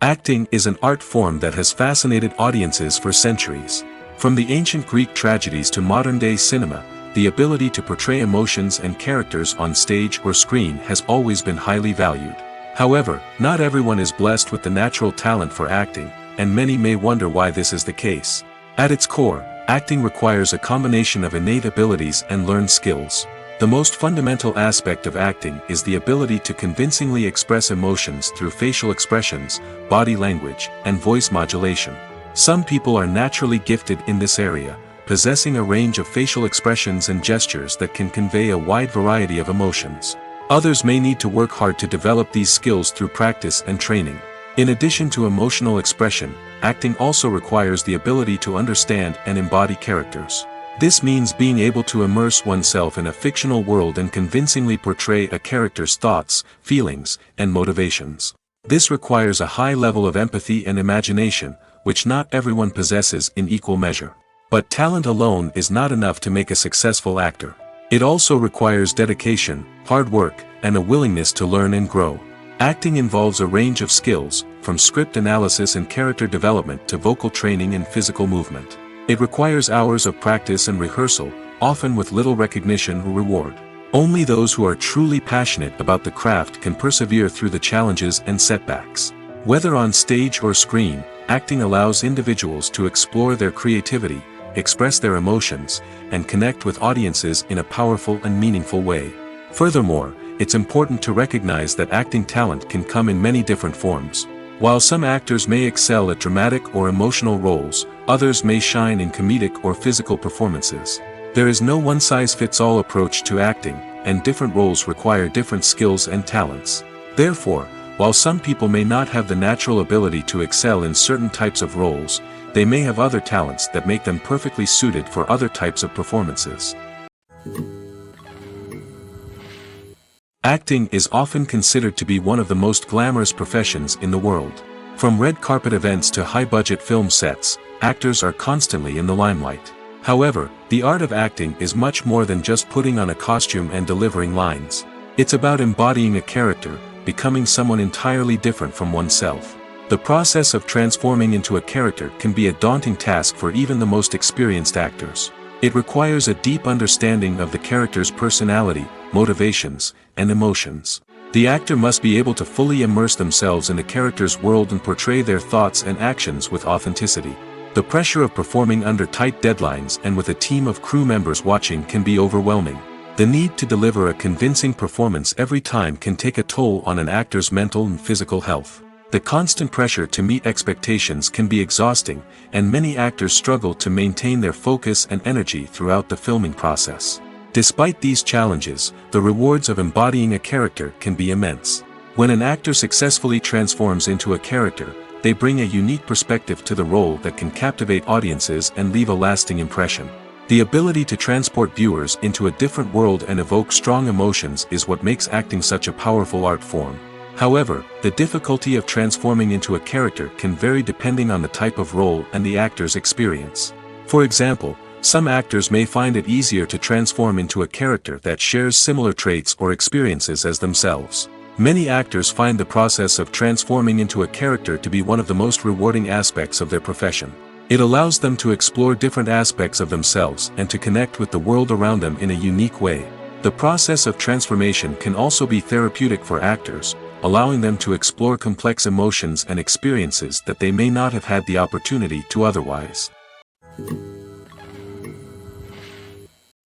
S2: Acting is an art form that has fascinated audiences for centuries. From the ancient Greek tragedies to modern-day cinema, the ability to portray emotions and characters on stage or screen has always been highly valued. However, not everyone is blessed with the natural talent for acting, and many may wonder why this is the case. At its core, acting requires a combination of innate abilities and learned skills. The most fundamental aspect of acting is the ability to convincingly express emotions through facial expressions, body language, and voice modulation. Some people are naturally gifted in this area, possessing a range of facial expressions and gestures that can convey a wide variety of emotions. Others may need to work hard to develop these skills through practice and training. In addition to emotional expression, acting also requires the ability to understand and embody characters. This means being able to immerse oneself in a fictional world and convincingly portray a character's thoughts, feelings, and motivations. This requires a high level of empathy and imagination, which not everyone possesses in equal measure. But talent alone is not enough to make a successful actor. It also requires dedication, hard work, and a willingness to learn and grow. Acting involves a range of skills, from script analysis and character development to vocal training and physical movement. It requires hours of practice and rehearsal, often with little recognition or reward. Only those who are truly passionate about the craft can persevere through the challenges and setbacks. Whether on stage or screen, acting allows individuals to explore their creativity, express their emotions, and connect with audiences in a powerful and meaningful way. Furthermore, it's important to recognize that acting talent can come in many different forms. While some actors may excel at dramatic or emotional roles, others may shine in comedic or physical performances. There is no one-size-fits-all approach to acting, and different roles require different skills and talents. Therefore, while some people may not have the natural ability to excel in certain types of roles, they may have other talents that make them perfectly suited for other types of performances. Acting is often considered to be one of the most glamorous professions in the world. From red carpet events to high-budget film sets, actors are constantly in the limelight. However, the art of acting is much more than just putting on a costume and delivering lines. It's about embodying a character, becoming someone entirely different from oneself. The process of transforming into a character can be a daunting task for even the most experienced actors. It requires a deep understanding of the character's personality, motivations, and emotions. The actor must be able to fully immerse themselves in the character's world and portray their thoughts and actions with authenticity. The pressure of performing under tight deadlines and with a team of crew members watching can be overwhelming. The need to deliver a convincing performance every time can take a toll on an actor's mental and physical health. The constant pressure to meet expectations can be exhausting, and many actors struggle to maintain their focus and energy throughout the filming process. Despite these challenges, the rewards of embodying a character can be immense. When an actor successfully transforms into a character, they bring a unique perspective to the role that can captivate audiences and leave a lasting impression. The ability to transport viewers into a different world and evoke strong emotions is what makes acting such a powerful art form. However, the difficulty of transforming into a character can vary depending on the type of role and the actor's experience. For example, some actors may find it easier to transform into a character that shares similar traits or experiences as themselves. Many actors find the process of transforming into a character to be one of the most rewarding aspects of their profession. It allows them to explore different aspects of themselves and to connect with the world around them in a unique way. The process of transformation can also be therapeutic for actors, allowing them to explore complex emotions and experiences that they may not have had the opportunity to otherwise.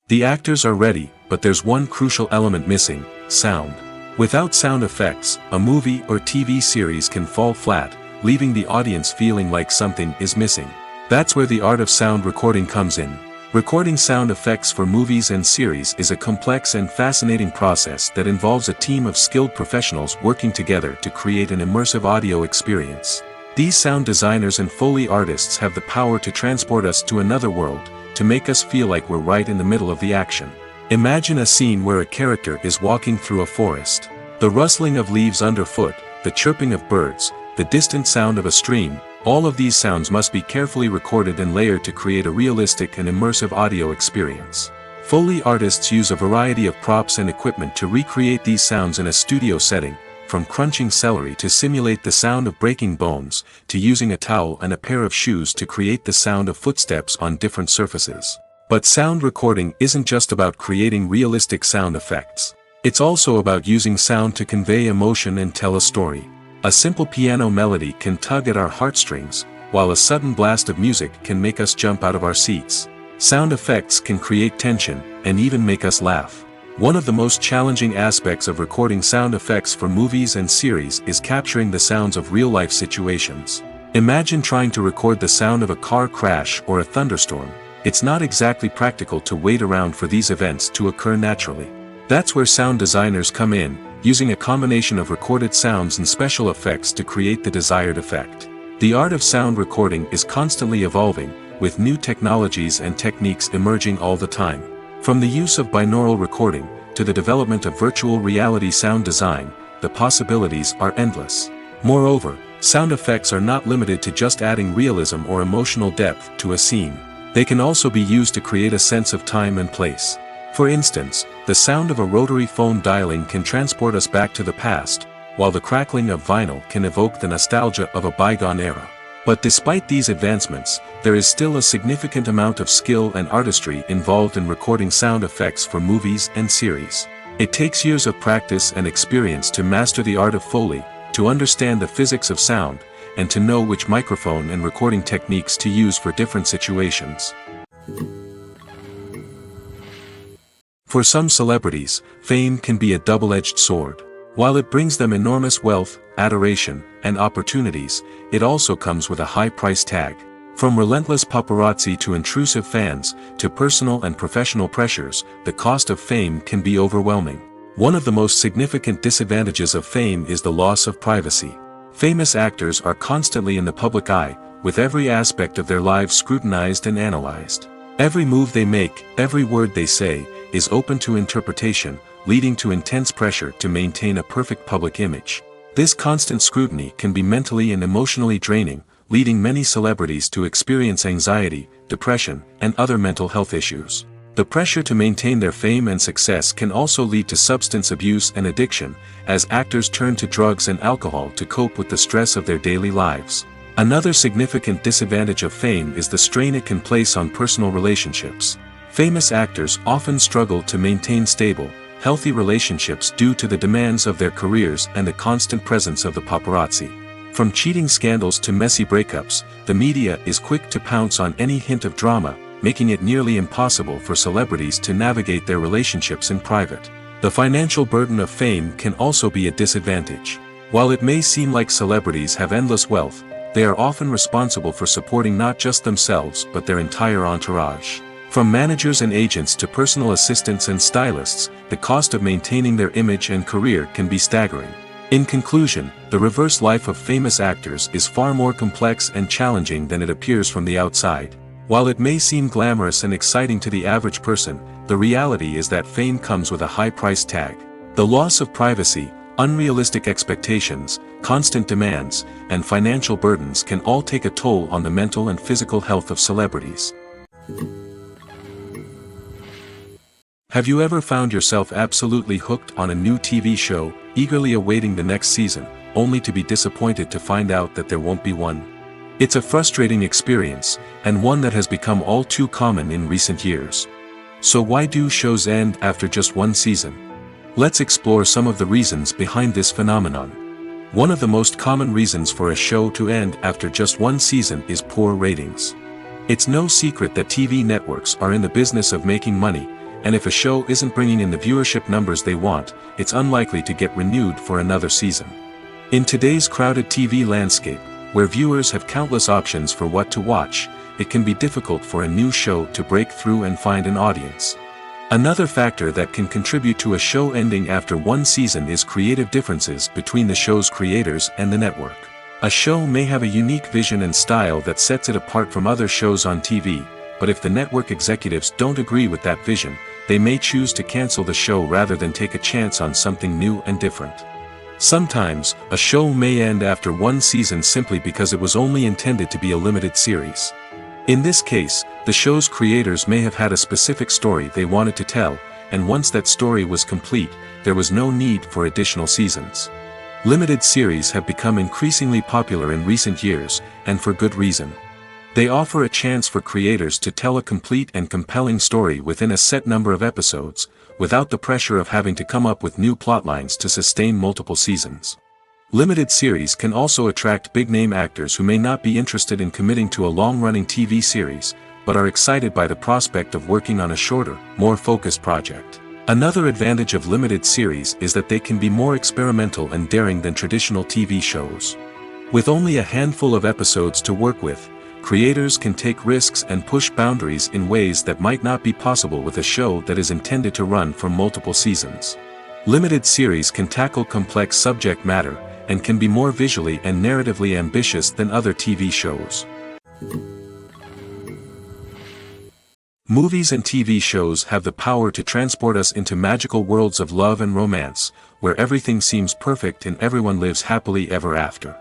S2: The actors are ready, but there's one crucial element missing: sound. Without sound effects, a movie or TV series can fall flat, leaving the audience feeling like something is missing. That's where the art of sound recording comes in. Recording sound effects for movies and series is a complex and fascinating process that involves a team of skilled professionals working together to create an immersive audio experience. These sound designers and Foley artists have the power to transport us to another world, to make us feel like we're right in the middle of the action. Imagine a scene where a character is walking through a forest. The rustling of leaves underfoot, the chirping of birds, the distant sound of a stream, all of these sounds must be carefully recorded and layered to create a realistic and immersive audio experience. Foley artists use a variety of props and equipment to recreate these sounds in a studio setting, from crunching celery to simulate the sound of breaking bones, to using a towel and a pair of shoes to create the sound of footsteps on different surfaces. But sound recording isn't just about creating realistic sound effects. It's also about using sound to convey emotion and tell a story. A simple piano melody can tug at our heartstrings, while a sudden blast of music can make us jump out of our seats. Sound effects can create tension, and even make us laugh. One of the most challenging aspects of recording sound effects for movies and series is capturing the sounds of real-life situations. Imagine trying to record the sound of a car crash or a thunderstorm. It's not exactly practical to wait around for these events to occur naturally. That's where sound designers come in, using a combination of recorded sounds and special effects to create the desired effect. The art of sound recording is constantly evolving, with new technologies and techniques emerging all the time. From the use of binaural recording, to the development of virtual reality sound design, the possibilities are endless. Moreover, sound effects are not limited to just adding realism or emotional depth to a scene. They can also be used to create a sense of time and place. For instance, the sound of a rotary phone dialing can transport us back to the past, while the crackling of vinyl can evoke the nostalgia of a bygone era. But despite these advancements, there is still a significant amount of skill and artistry involved in recording sound effects for movies and series. It takes years of practice and experience to master the art of Foley, to understand the physics of sound, and to know which microphone and recording techniques to use for different situations. For some celebrities, fame can be a double-edged sword. While it brings them enormous wealth, adoration, and opportunities, it also comes with a high price tag. From relentless paparazzi to intrusive fans, to personal and professional pressures, the cost of fame can be overwhelming. One of the most significant disadvantages of fame is the loss of privacy. Famous actors are constantly in the public eye, with every aspect of their lives scrutinized and analyzed. Every move they make, every word they say, is open to interpretation, leading to intense pressure to maintain a perfect public image. This constant scrutiny can be mentally and emotionally draining, leading many celebrities to experience anxiety, depression, and other mental health issues. The pressure to maintain their fame and success can also lead to substance abuse and addiction, as actors turn to drugs and alcohol to cope with the stress of their daily lives. Another significant disadvantage of fame is the strain it can place on personal relationships. Famous actors often struggle to maintain stable, healthy relationships due to the demands of their careers and the constant presence of the paparazzi. From cheating scandals to messy breakups, the media is quick to pounce on any hint of drama, making it nearly impossible for celebrities to navigate their relationships in private. The financial burden of fame can also be a disadvantage. While it may seem like celebrities have endless wealth, they are often responsible for supporting not just themselves but their entire entourage. From managers and agents to personal assistants and stylists, the cost of maintaining their image and career can be staggering. In conclusion, the reverse life of famous actors is far more complex and challenging than it appears from the outside. While it may seem glamorous and exciting to the average person, the reality is that fame comes with a high price tag. The loss of privacy, unrealistic expectations, constant demands, and financial burdens can all take a toll on the mental and physical health of celebrities. Have you ever found yourself absolutely hooked on a new TV show, eagerly awaiting the next season, only to be disappointed to find out that there won't be one? It's a frustrating experience, and one that has become all too common in recent years. So why do shows end after just one season? Let's explore some of the reasons behind this phenomenon. One of the most common reasons for a show to end after just one season is poor ratings. It's no secret that TV networks are in the business of making money, and if a show isn't bringing in the viewership numbers they want, it's unlikely to get renewed for another season. In today's crowded TV landscape, where viewers have countless options for what to watch, it can be difficult for a new show to break through and find an audience. Another factor that can contribute to a show ending after one season is creative differences between the show's creators and the network. A show may have a unique vision and style that sets it apart from other shows on TV, but if the network executives don't agree with that vision, they may choose to cancel the show rather than take a chance on something new and different. Sometimes, a show may end after one season simply because it was only intended to be a limited series. In this case, the show's creators may have had a specific story they wanted to tell, and once that story was complete, there was no need for additional seasons. Limited series have become increasingly popular in recent years, and for good reason. They offer a chance for creators to tell a complete and compelling story within a set number of episodes, without the pressure of having to come up with new plotlines to sustain multiple seasons. Limited series can also attract big-name actors who may not be interested in committing to a long-running TV series, but are excited by the prospect of working on a shorter, more focused project. Another advantage of limited series is that they can be more experimental and daring than traditional TV shows. With only a handful of episodes to work with, creators can take risks and push boundaries in ways that might not be possible with a show that is intended to run for multiple seasons. Limited series can tackle complex subject matter, and can be more visually and narratively ambitious than other TV shows. Movies and TV shows have the power to transport us into magical worlds of love and romance, where everything seems perfect and everyone lives happily ever after.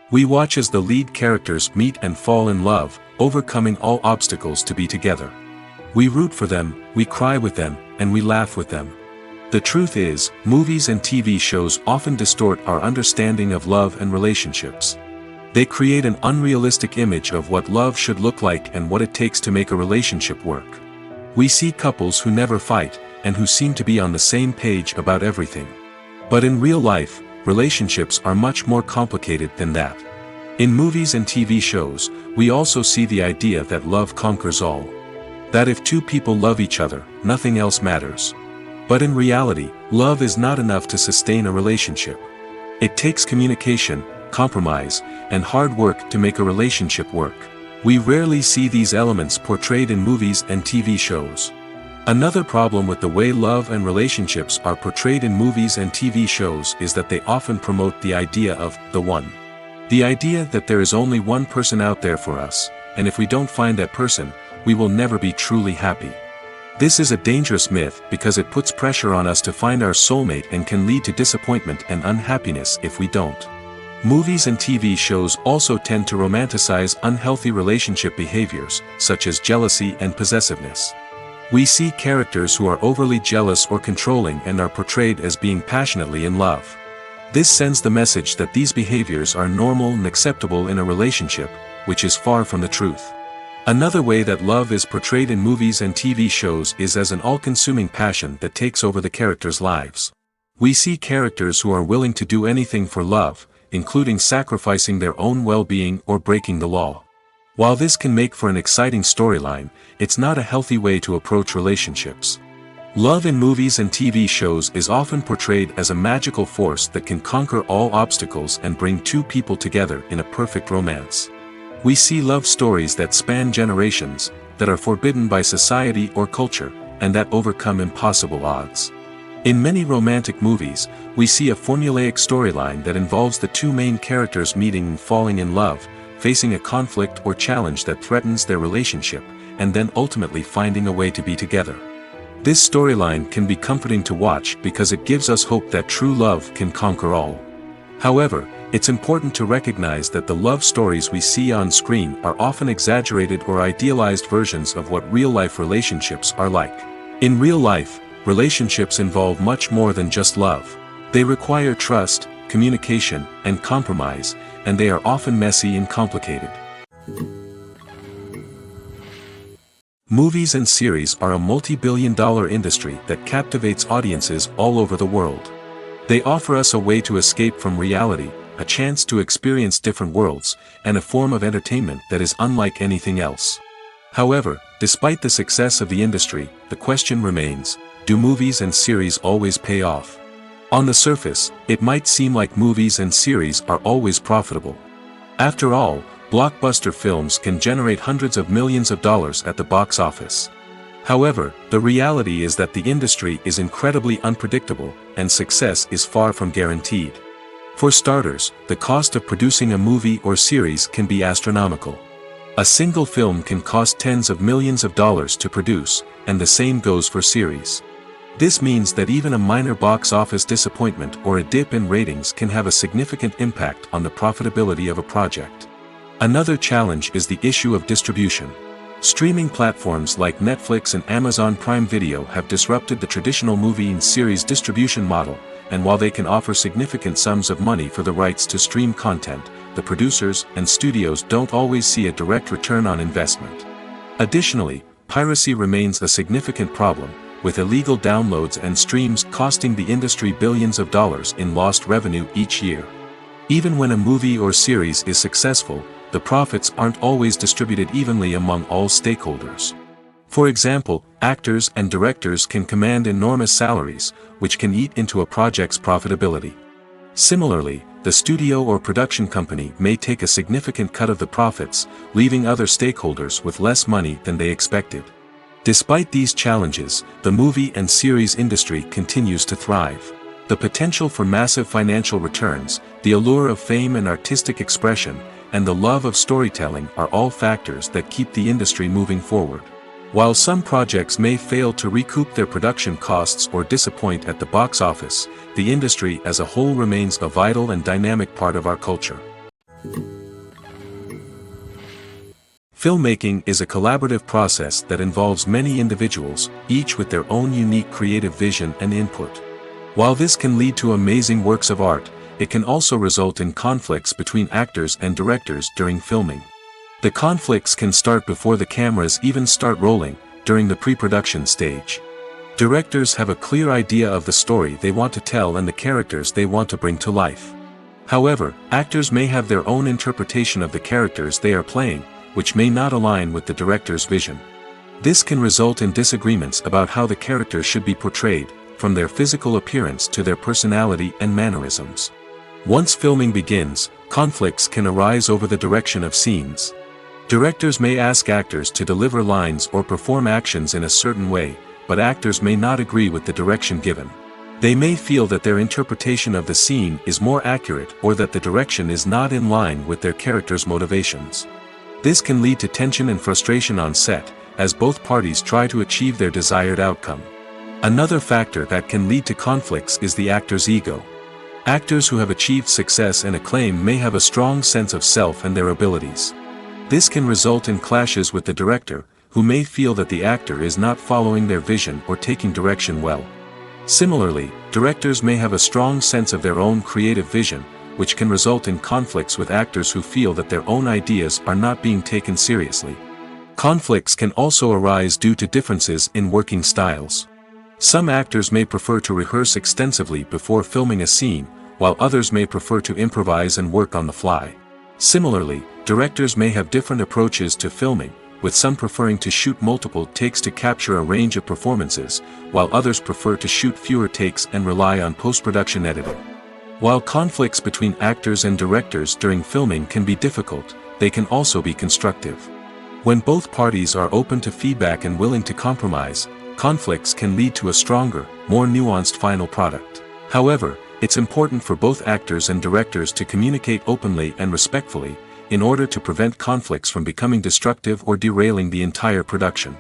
S2: We watch as the lead characters meet and fall in love, overcoming all obstacles to be together. We root for them, we cry with them, and we laugh with them. The truth is, movies and TV shows often distort our understanding of love and relationships. They create an unrealistic image of what love should look like and what it takes to make a relationship work. We see couples who never fight, and who seem to be on the same page about everything. But in real life, relationships are much more complicated than that. In movies and TV shows, we also see the idea that love conquers all. That if two people love each other, nothing else matters. But in reality, love is not enough to sustain a relationship. It takes communication, compromise, and hard work to make a relationship work. We rarely see these elements portrayed in movies and TV shows. Another problem with the way love and relationships are portrayed in movies and TV shows is that they often promote the idea of the one. The idea that there is only one person out there for us, and if we don't find that person, we will never be truly happy. This is a dangerous myth because it puts pressure on us to find our soulmate and can lead to disappointment and unhappiness if we don't. Movies and TV shows also tend to romanticize unhealthy relationship behaviors, such as jealousy and possessiveness. We see characters who are overly jealous or controlling and are portrayed as being passionately in love. This sends the message that these behaviors are normal and acceptable in a relationship, which is far from the truth. Another way that love is portrayed in movies and TV shows is as an all-consuming passion that takes over the characters' lives. We see characters who are willing to do anything for love, including sacrificing their own well-being or breaking the law. While this can make for an exciting storyline, it's not a healthy way to approach relationships. Love in movies and TV shows is often portrayed as a magical force that can conquer all obstacles and bring two people together in a perfect romance. We see love stories that span generations, that are forbidden by society or culture, and that overcome impossible odds. In many romantic movies, we see a formulaic storyline that involves the two main characters meeting and falling in love, facing a conflict or challenge that threatens their relationship, and then ultimately finding a way to be together. This storyline can be comforting to watch because it gives us hope that true love can conquer all. However, it's important to recognize that the love stories we see on screen are often exaggerated or idealized versions of what real-life relationships are like. In real life, relationships involve much more than just love. They require trust, communication, and compromise, and they are often messy and complicated. Movies and series are a multi-billion-dollar industry that captivates audiences all over the world. They offer us a way to escape from reality, a chance to experience different worlds, and a form of entertainment that is unlike anything else. However, despite the success of the industry, the question remains, do movies and series always pay off? On the surface, it might seem like movies and series are always profitable. After all, blockbuster films can generate hundreds of millions of dollars at the box office. However, the reality is that the industry is incredibly unpredictable, and success is far from guaranteed. For starters, the cost of producing a movie or series can be astronomical. A single film can cost tens of millions of dollars to produce, and the same goes for series. This means that even a minor box office disappointment or a dip in ratings can have a significant impact on the profitability of a project. Another challenge is the issue of distribution. Streaming platforms like Netflix and Amazon Prime Video have disrupted the traditional movie and series distribution model, and while they can offer significant sums of money for the rights to stream content, the producers and studios don't always see a direct return on investment. Additionally, piracy remains a significant problem, with illegal downloads and streams costing the industry billions of dollars in lost revenue each year. Even when a movie or series is successful, the profits aren't always distributed evenly among all stakeholders. For example, actors and directors can command enormous salaries, which can eat into a project's profitability. Similarly, the studio or production company may take a significant cut of the profits, leaving other stakeholders with less money than they expected. Despite these challenges, the movie and series industry continues to thrive. The potential for massive financial returns, the allure of fame and artistic expression, and the love of storytelling are all factors that keep the industry moving forward. While some projects may fail to recoup their production costs or disappoint at the box office, the industry as a whole remains a vital and dynamic part of our culture. Filmmaking is a collaborative process that involves many individuals, each with their own unique creative vision and input. While this can lead to amazing works of art, it can also result in conflicts between actors and directors during filming. The conflicts can start before the cameras even start rolling, during the pre-production stage. Directors have a clear idea of the story they want to tell and the characters they want to bring to life. However, actors may have their own interpretation of the characters they are playing, which may not align with the director's vision. This can result in disagreements about how the characters should be portrayed, from their physical appearance to their personality and mannerisms. Once filming begins, conflicts can arise over the direction of scenes. Directors may ask actors to deliver lines or perform actions in a certain way, but actors may not agree with the direction given. They may feel that their interpretation of the scene is more accurate or that the direction is not in line with their character's motivations. This can lead to tension and frustration on set, as both parties try to achieve their desired outcome. Another factor that can lead to conflicts is the actor's ego. Actors who have achieved success and acclaim may have a strong sense of self and their abilities. This can result in clashes with the director, who may feel that the actor is not following their vision or taking direction well. Similarly, directors may have a strong sense of their own creative vision, which can result in conflicts with actors who feel that their own ideas are not being taken seriously. Conflicts can also arise due to differences in working styles. Some actors may prefer to rehearse extensively before filming a scene, while others may prefer to improvise and work on the fly. Similarly, directors may have different approaches to filming, with some preferring to shoot multiple takes to capture a range of performances, while others prefer to shoot fewer takes and rely on post-production editing. While conflicts between actors and directors during filming can be difficult, they can also be constructive. When both parties are open to feedback and willing to compromise, conflicts can lead to a stronger, more nuanced final product. However, it's important for both actors and directors to communicate openly and respectfully, in order to prevent conflicts from becoming destructive or derailing the entire production.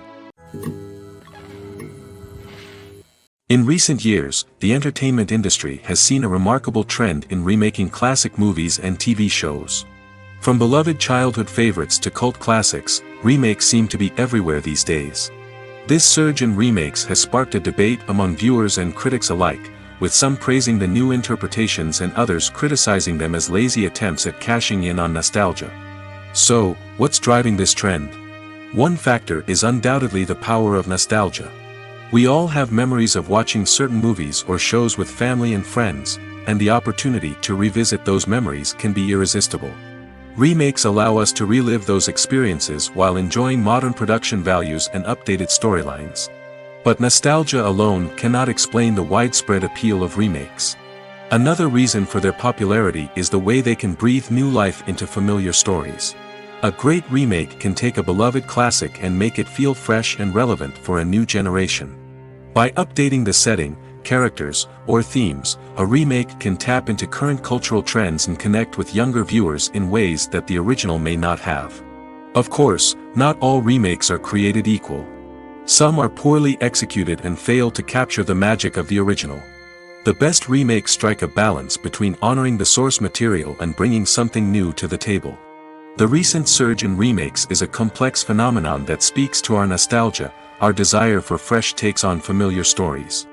S2: In recent years, the entertainment industry has seen a remarkable trend in remaking classic movies and TV shows. From beloved childhood favorites to cult classics, remakes seem to be everywhere these days. This surge in remakes has sparked a debate among viewers and critics alike, with some praising the new interpretations and others criticizing them as lazy attempts at cashing in on nostalgia. So, what's driving this trend? One factor is undoubtedly the power of nostalgia. We all have memories of watching certain movies or shows with family and friends, and the opportunity to revisit those memories can be irresistible. Remakes allow us to relive those experiences while enjoying modern production values and updated storylines. But nostalgia alone cannot explain the widespread appeal of remakes. Another reason for their popularity is the way they can breathe new life into familiar stories. A great remake can take a beloved classic and make it feel fresh and relevant for a new generation. By updating the setting, characters, or themes, a remake can tap into current cultural trends and connect with younger viewers in ways that the original may not have. Of course, not all remakes are created equal. Some are poorly executed and fail to capture the magic of the original. The best remakes strike a balance between honoring the source material and bringing something new to the table. The recent surge in remakes is a complex phenomenon that speaks to our nostalgia, our desire for fresh takes on familiar stories.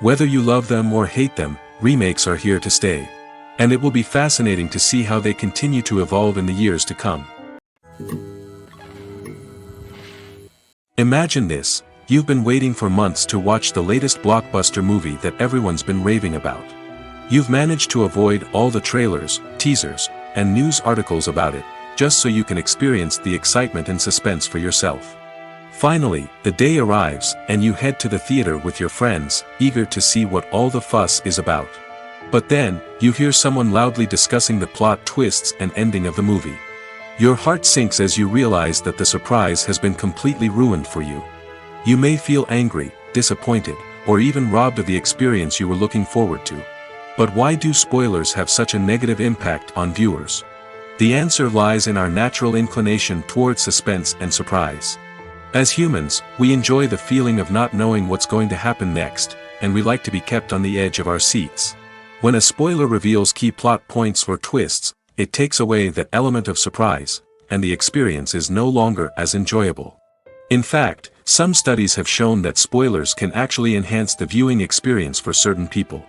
S2: Whether you love them or hate them, remakes are here to stay. And it will be fascinating to see how they continue to evolve in the years to come. Imagine this: you've been waiting for months to watch the latest blockbuster movie that everyone's been raving about. You've managed to avoid all the trailers, teasers, and news articles about it, just so you can experience the excitement and suspense for yourself. Finally, the day arrives, and you head to the theater with your friends, eager to see what all the fuss is about. But then, you hear someone loudly discussing the plot twists and ending of the movie. Your heart sinks as you realize that the surprise has been completely ruined for you. You may feel angry, disappointed, or even robbed of the experience you were looking forward to. But why do spoilers have such a negative impact on viewers? The answer lies in our natural inclination toward suspense and surprise. As humans, we enjoy the feeling of not knowing what's going to happen next, and we like to be kept on the edge of our seats. When a spoiler reveals key plot points or twists, it takes away that element of surprise, and the experience is no longer as enjoyable. In fact, some studies have shown that spoilers can actually enhance the viewing experience for certain people.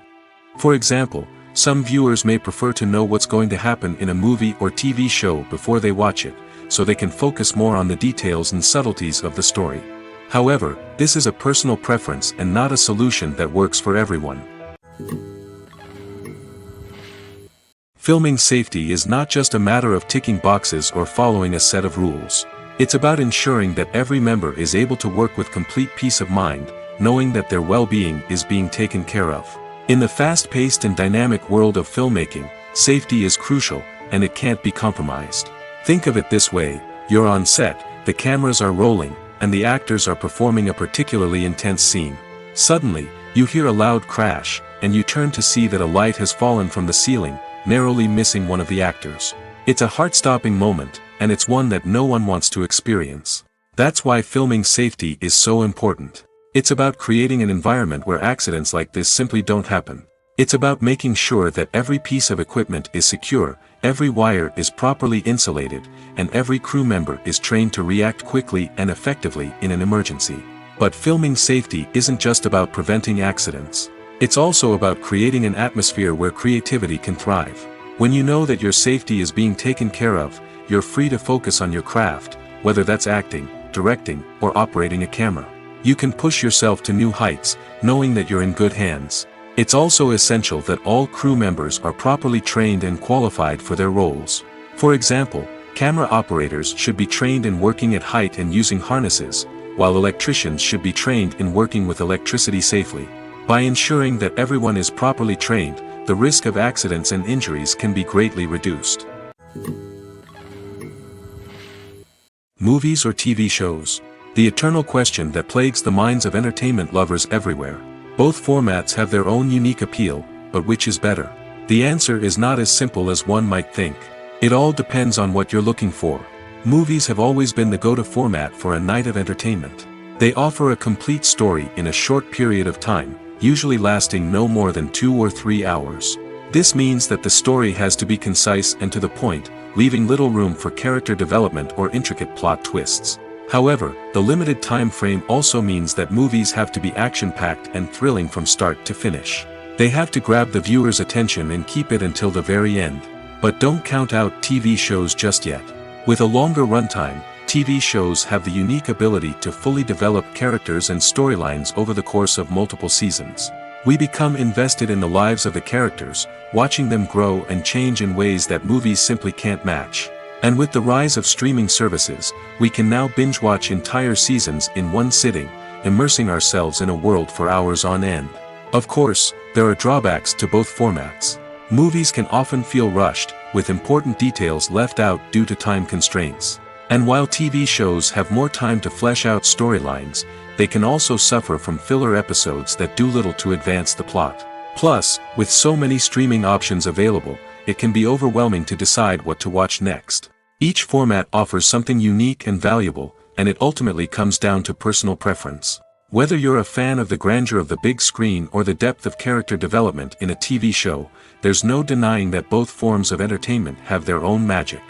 S2: For example, some viewers may prefer to know what's going to happen in a movie or TV show before they watch it, so they can focus more on the details and subtleties of the story. However, this is a personal preference and not a solution that works for everyone. Filming safety is not just a matter of ticking boxes or following a set of rules. It's about ensuring that every member is able to work with complete peace of mind, knowing that their well-being is being taken care of. In the fast-paced and dynamic world of filmmaking, safety is crucial, and it can't be compromised. Think of it this way: you're on set, the cameras are rolling, and the actors are performing a particularly intense scene. Suddenly, you hear a loud crash, and you turn to see that a light has fallen from the ceiling, narrowly missing one of the actors. It's a heart-stopping moment, and it's one that no one wants to experience. That's why filming safety is so important. It's about creating an environment where accidents like this simply don't happen. It's about making sure that every piece of equipment is secure, every wire is properly insulated, and every crew member is trained to react quickly and effectively in an emergency. But filming safety isn't just about preventing accidents. It's also about creating an atmosphere where creativity can thrive. When you know that your safety is being taken care of, you're free to focus on your craft, whether that's acting, directing, or operating a camera. You can push yourself to new heights, knowing that you're in good hands. It's also essential that all crew members are properly trained and qualified for their roles. For example, Camera operators should be trained in working at height and using harnesses, while electricians should be trained in working with electricity safely. By ensuring that everyone is properly trained, the risk of accidents and injuries can be greatly reduced. Movies or TV shows? The eternal question that plagues the minds of entertainment lovers everywhere. Both formats have their own unique appeal, but which is better? The answer is not as simple as one might think. It all depends on what you're looking for. Movies have always been the go-to format for a night of entertainment. They offer a complete story in a short period of time, usually lasting no more than 2 or 3 hours. This means that the story has to be concise and to the point, leaving little room for character development or intricate plot twists. However, the limited time frame also means that movies have to be action-packed and thrilling from start to finish. They have to grab the viewer's attention and keep it until the very end. But don't count out TV shows just yet. With a longer runtime, TV shows have the unique ability to fully develop characters and storylines over the course of multiple seasons. We become invested in the lives of the characters, watching them grow and change in ways that movies simply can't match. And with the rise of streaming services, we can now binge-watch entire seasons in one sitting, immersing ourselves in a world for hours on end. Of course, there are drawbacks to both formats. Movies can often feel rushed, with important details left out due to time constraints. And while TV shows have more time to flesh out storylines, they can also suffer from filler episodes that do little to advance the plot. Plus, with so many streaming options available, it can be overwhelming to decide what to watch next. Each format offers something unique and valuable, and it ultimately comes down to personal preference. Whether you're a fan of the grandeur of the big screen or the depth of character development in a TV show, there's no denying that both forms of entertainment have their own magic.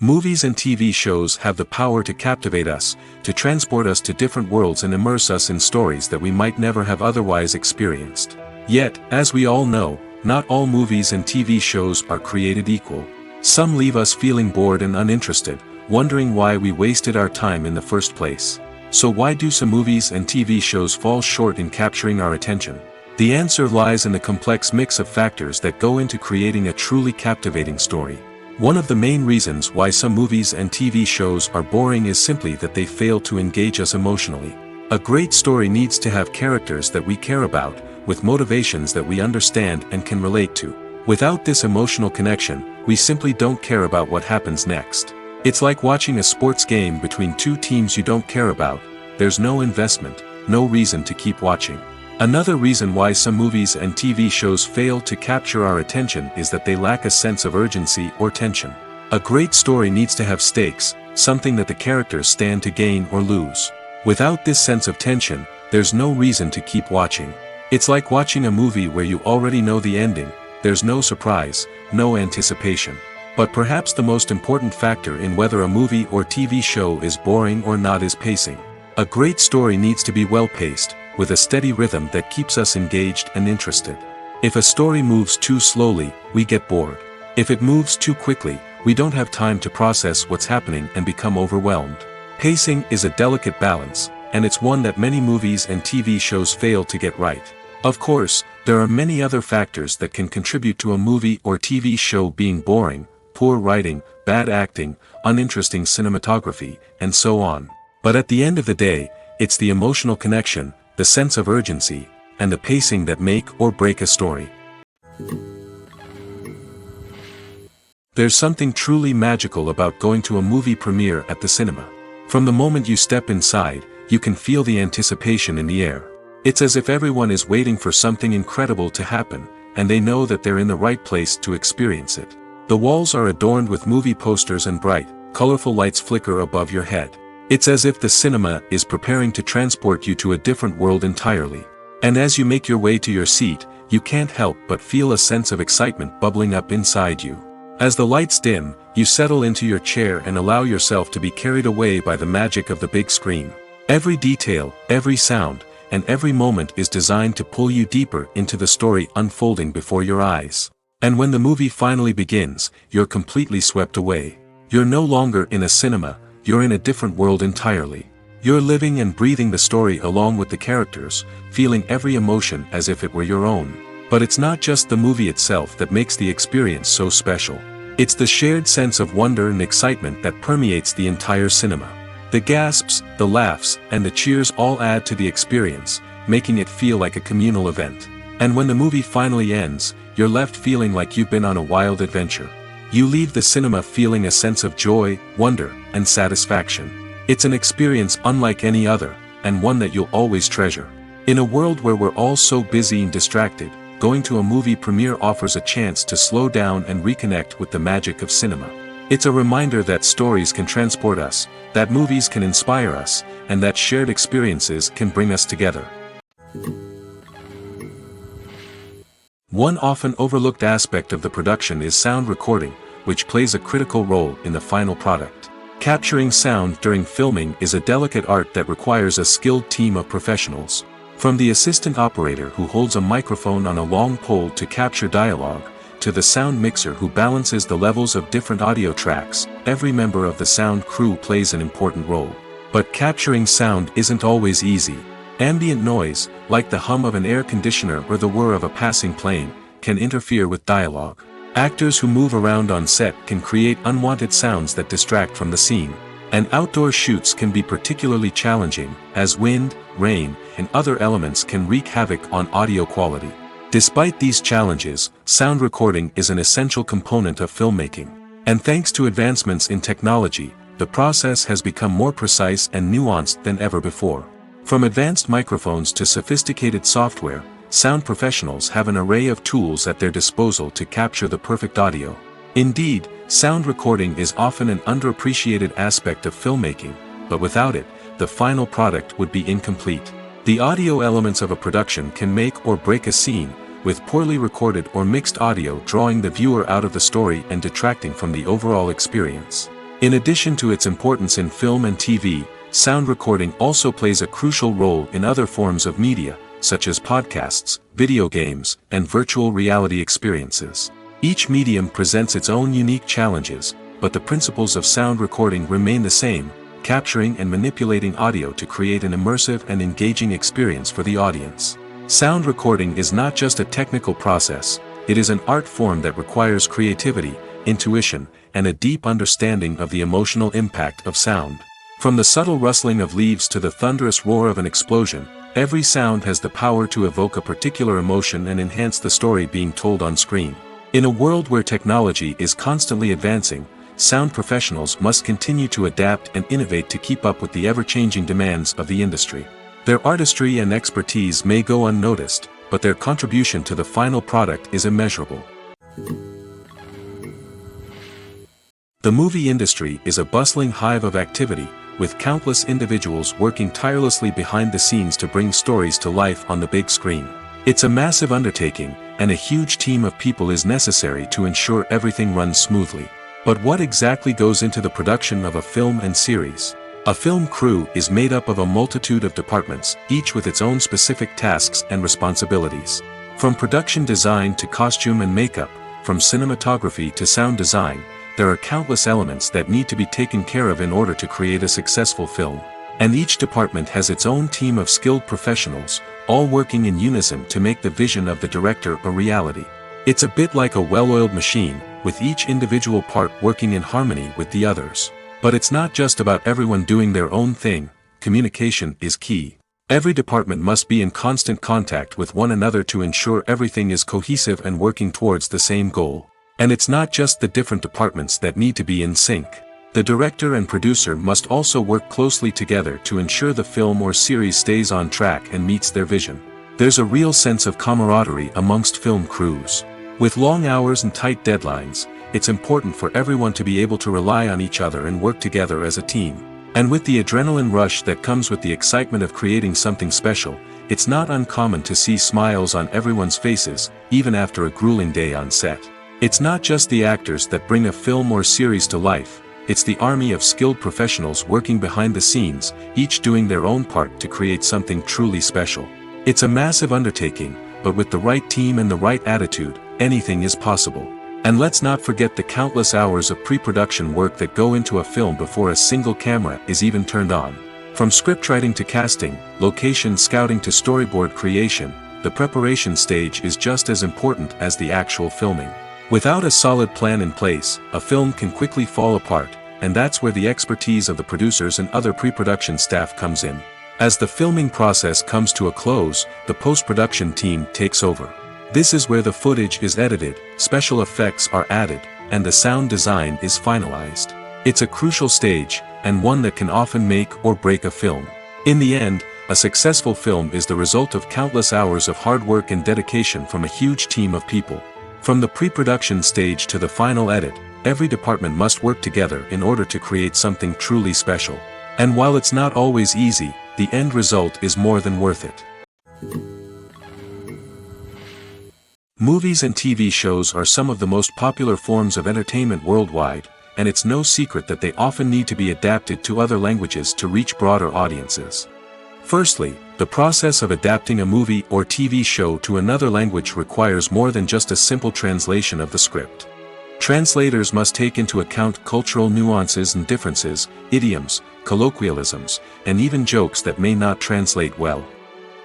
S2: Movies and TV shows have the power to captivate us, to transport us to different worlds and immerse us in stories that we might never have otherwise experienced. Yet, as we all know, not all movies and TV shows are created equal. Some leave us feeling bored and uninterested, wondering why we wasted our time in the first place. So why do some movies and TV shows fall short in capturing our attention? The answer lies in the complex mix of factors that go into creating a truly captivating story. One of the main reasons why some movies and TV shows are boring is simply that they fail to engage us emotionally. A great story needs to have characters that we care about, with motivations that we understand and can relate to. Without this emotional connection, we simply don't care about what happens next. It's like watching a sports game between two teams you don't care about. There's no investment, no reason to keep watching. Another reason why some movies and TV shows fail to capture our attention is that they lack a sense of urgency or tension. A great story needs to have stakes, something that the characters stand to gain or lose. Without this sense of tension, there's no reason to keep watching. It's like watching a movie where you already know the ending. There's no surprise, no anticipation. But perhaps the most important factor in whether a movie or TV show is boring or not is pacing. A great story needs to be well-paced, with a steady rhythm that keeps us engaged and interested. If a story moves too slowly, we get bored. If it moves too quickly, we don't have time to process what's happening and become overwhelmed. Pacing is a delicate balance, and it's one that many movies and TV shows fail to get right. Of course, there are many other factors that can contribute to a movie or TV show being boring: poor writing, bad acting, uninteresting cinematography, and so on. But at the end of the day, it's the emotional connection, the sense of urgency, and the pacing that make or break a story. There's something truly magical about going to a movie premiere at the cinema. From the moment you step inside, you can feel the anticipation in the air. It's as if everyone is waiting for something incredible to happen, and they know that they're in the right place to experience it. The walls are adorned with movie posters and bright, colorful lights flicker above your head. It's as if the cinema is preparing to transport you to a different world entirely. And as you make your way to your seat, you can't help but feel a sense of excitement bubbling up inside you. As the lights dim, you settle into your chair and allow yourself to be carried away by the magic of the big screen. Every detail, every sound, and every moment is designed to pull you deeper into the story unfolding before your eyes. And when the movie finally begins, you're completely swept away. You're no longer in a cinema, you're in a different world entirely. You're living and breathing the story along with the characters, feeling every emotion as if it were your own. But it's not just the movie itself that makes the experience so special. It's the shared sense of wonder and excitement that permeates the entire cinema. The gasps, the laughs, and the cheers all add to the experience, making it feel like a communal event. And when the movie finally ends, you're left feeling like you've been on a wild adventure. You leave the cinema feeling a sense of joy, wonder, and satisfaction. It's an experience unlike any other, and one that you'll always treasure. In a world where we're all so busy and distracted, going to a movie premiere offers a chance to slow down and reconnect with the magic of cinema. It's a reminder that stories can transport us, that movies can inspire us, and that shared experiences can bring us together. One often overlooked aspect of the production is sound recording, which plays a critical role in the final product. Capturing sound during filming is a delicate art that requires a skilled team of professionals. From the assistant operator who holds a microphone on a long pole to capture dialogue, to the sound mixer who balances the levels of different audio tracks, every member of the sound crew plays an important role. But capturing sound isn't always easy. Ambient noise, like the hum of an air conditioner or the whir of a passing plane, can interfere with dialogue. Actors who move around on set can create unwanted sounds that distract from the scene. And outdoor shoots can be particularly challenging, as wind, rain, and other elements can wreak havoc on audio quality. Despite these challenges, sound recording is an essential component of filmmaking. And thanks to advancements in technology, the process has become more precise and nuanced than ever before. From advanced microphones to sophisticated software, sound professionals have an array of tools at their disposal to capture the perfect audio. Indeed, sound recording is often an underappreciated aspect of filmmaking, but without it, the final product would be incomplete. The audio elements of a production can make or break a scene, with poorly recorded or mixed audio drawing the viewer out of the story and detracting from the overall experience. In addition to its importance in film and TV, sound recording also plays a crucial role in other forms of media, such as podcasts, video games, and virtual reality experiences. Each medium presents its own unique challenges, but the principles of sound recording remain the same, capturing and manipulating audio to create an immersive and engaging experience for the audience. Sound recording is not just a technical process, it is an art form that requires creativity, intuition, and a deep understanding of the emotional impact of sound. From the subtle rustling of leaves to the thunderous roar of an explosion, every sound has the power to evoke a particular emotion and enhance the story being told on screen. In a world where technology is constantly advancing, sound professionals must continue to adapt and innovate to keep up with the ever-changing demands of the industry. Their artistry and expertise may go unnoticed, but their contribution to the final product is immeasurable. The movie industry is a bustling hive of activity, with countless individuals working tirelessly behind the scenes to bring stories to life on the big screen. It's a massive undertaking, and a huge team of people is necessary to ensure everything runs smoothly. But what exactly goes into the production of a film and series? A film crew is made up of a multitude of departments, each with its own specific tasks and responsibilities. From production design to costume and makeup, from cinematography to sound design, there are countless elements that need to be taken care of in order to create a successful film. And each department has its own team of skilled professionals, all working in unison to make the vision of the director a reality. It's a bit like a well-oiled machine, with each individual part working in harmony with the others. But it's not just about everyone doing their own thing, communication is key. Every department must be in constant contact with one another to ensure everything is cohesive and working towards the same goal. And it's not just the different departments that need to be in sync. The director and producer must also work closely together to ensure the film or series stays on track and meets their vision. There's a real sense of camaraderie amongst film crews. With long hours and tight deadlines, it's important for everyone to be able to rely on each other and work together as a team. And with the adrenaline rush that comes with the excitement of creating something special, it's not uncommon to see smiles on everyone's faces, even after a grueling day on set. It's not just the actors that bring a film or series to life, it's the army of skilled professionals working behind the scenes, each doing their own part to create something truly special. It's a massive undertaking, but with the right team and the right attitude, anything is possible. And let's not forget the countless hours of pre-production work that go into a film before a single camera is even turned on. From scriptwriting to casting, location scouting to storyboard creation, the preparation stage is just as important as the actual filming. Without a solid plan in place, a film can quickly fall apart, and that's where the expertise of the producers and other pre-production staff comes in. As the filming process comes to a close, the post-production team takes over. This is where the footage is edited, special effects are added, and the sound design is finalized. It's a crucial stage, and one that can often make or break a film. In the end, a successful film is the result of countless hours of hard work and dedication from a huge team of people. From the pre-production stage to the final edit, every department must work together in order to create something truly special. And while it's not always easy, the end result is more than worth it. Movies and TV shows are some of the most popular forms of entertainment worldwide, and it's no secret that they often need to be adapted to other languages to reach broader audiences. Firstly, the process of adapting a movie or TV show to another language requires more than just a simple translation of the script. Translators must take into account cultural nuances and differences, idioms, colloquialisms, and even jokes that may not translate well.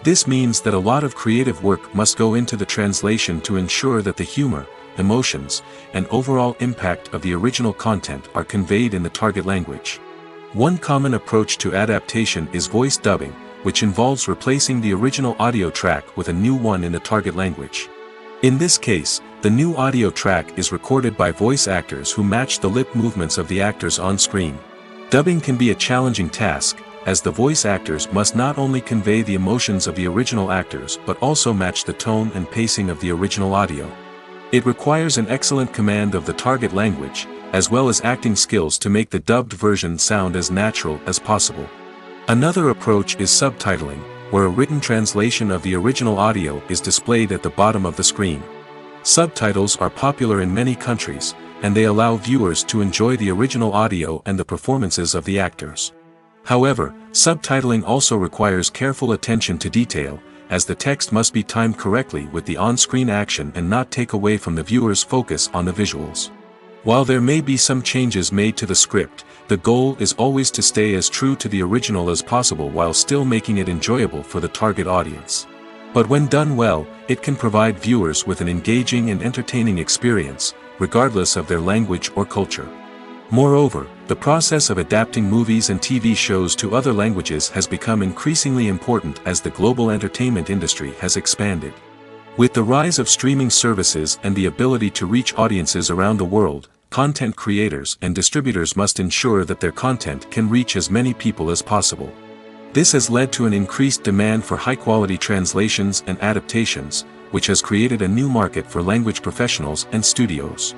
S2: This means that a lot of creative work must go into the translation to ensure that the humor, emotions, and overall impact of the original content are conveyed in the target language. One common approach to adaptation is voice dubbing, which involves replacing the original audio track with a new one in the target language. In this case, the new audio track is recorded by voice actors who match the lip movements of the actors on screen. Dubbing can be a challenging task, as the voice actors must not only convey the emotions of the original actors but also match the tone and pacing of the original audio. It requires an excellent command of the target language, as well as acting skills to make the dubbed version sound as natural as possible. Another approach is subtitling, where a written translation of the original audio is displayed at the bottom of the screen. Subtitles are popular in many countries, and they allow viewers to enjoy the original audio and the performances of the actors. However, subtitling also requires careful attention to detail, as the text must be timed correctly with the on-screen action and not take away from the viewer's focus on the visuals. While there may be some changes made to the script, the goal is always to stay as true to the original as possible while still making it enjoyable for the target audience. But when done well, it can provide viewers with an engaging and entertaining experience, regardless of their language or culture. Moreover, the process of adapting movies and TV shows to other languages has become increasingly important as the global entertainment industry has expanded. With the rise of streaming services and the ability to reach audiences around the world, content creators and distributors must ensure that their content can reach as many people as possible. This has led to an increased demand for high-quality translations and adaptations, which has created a new market for language professionals and studios.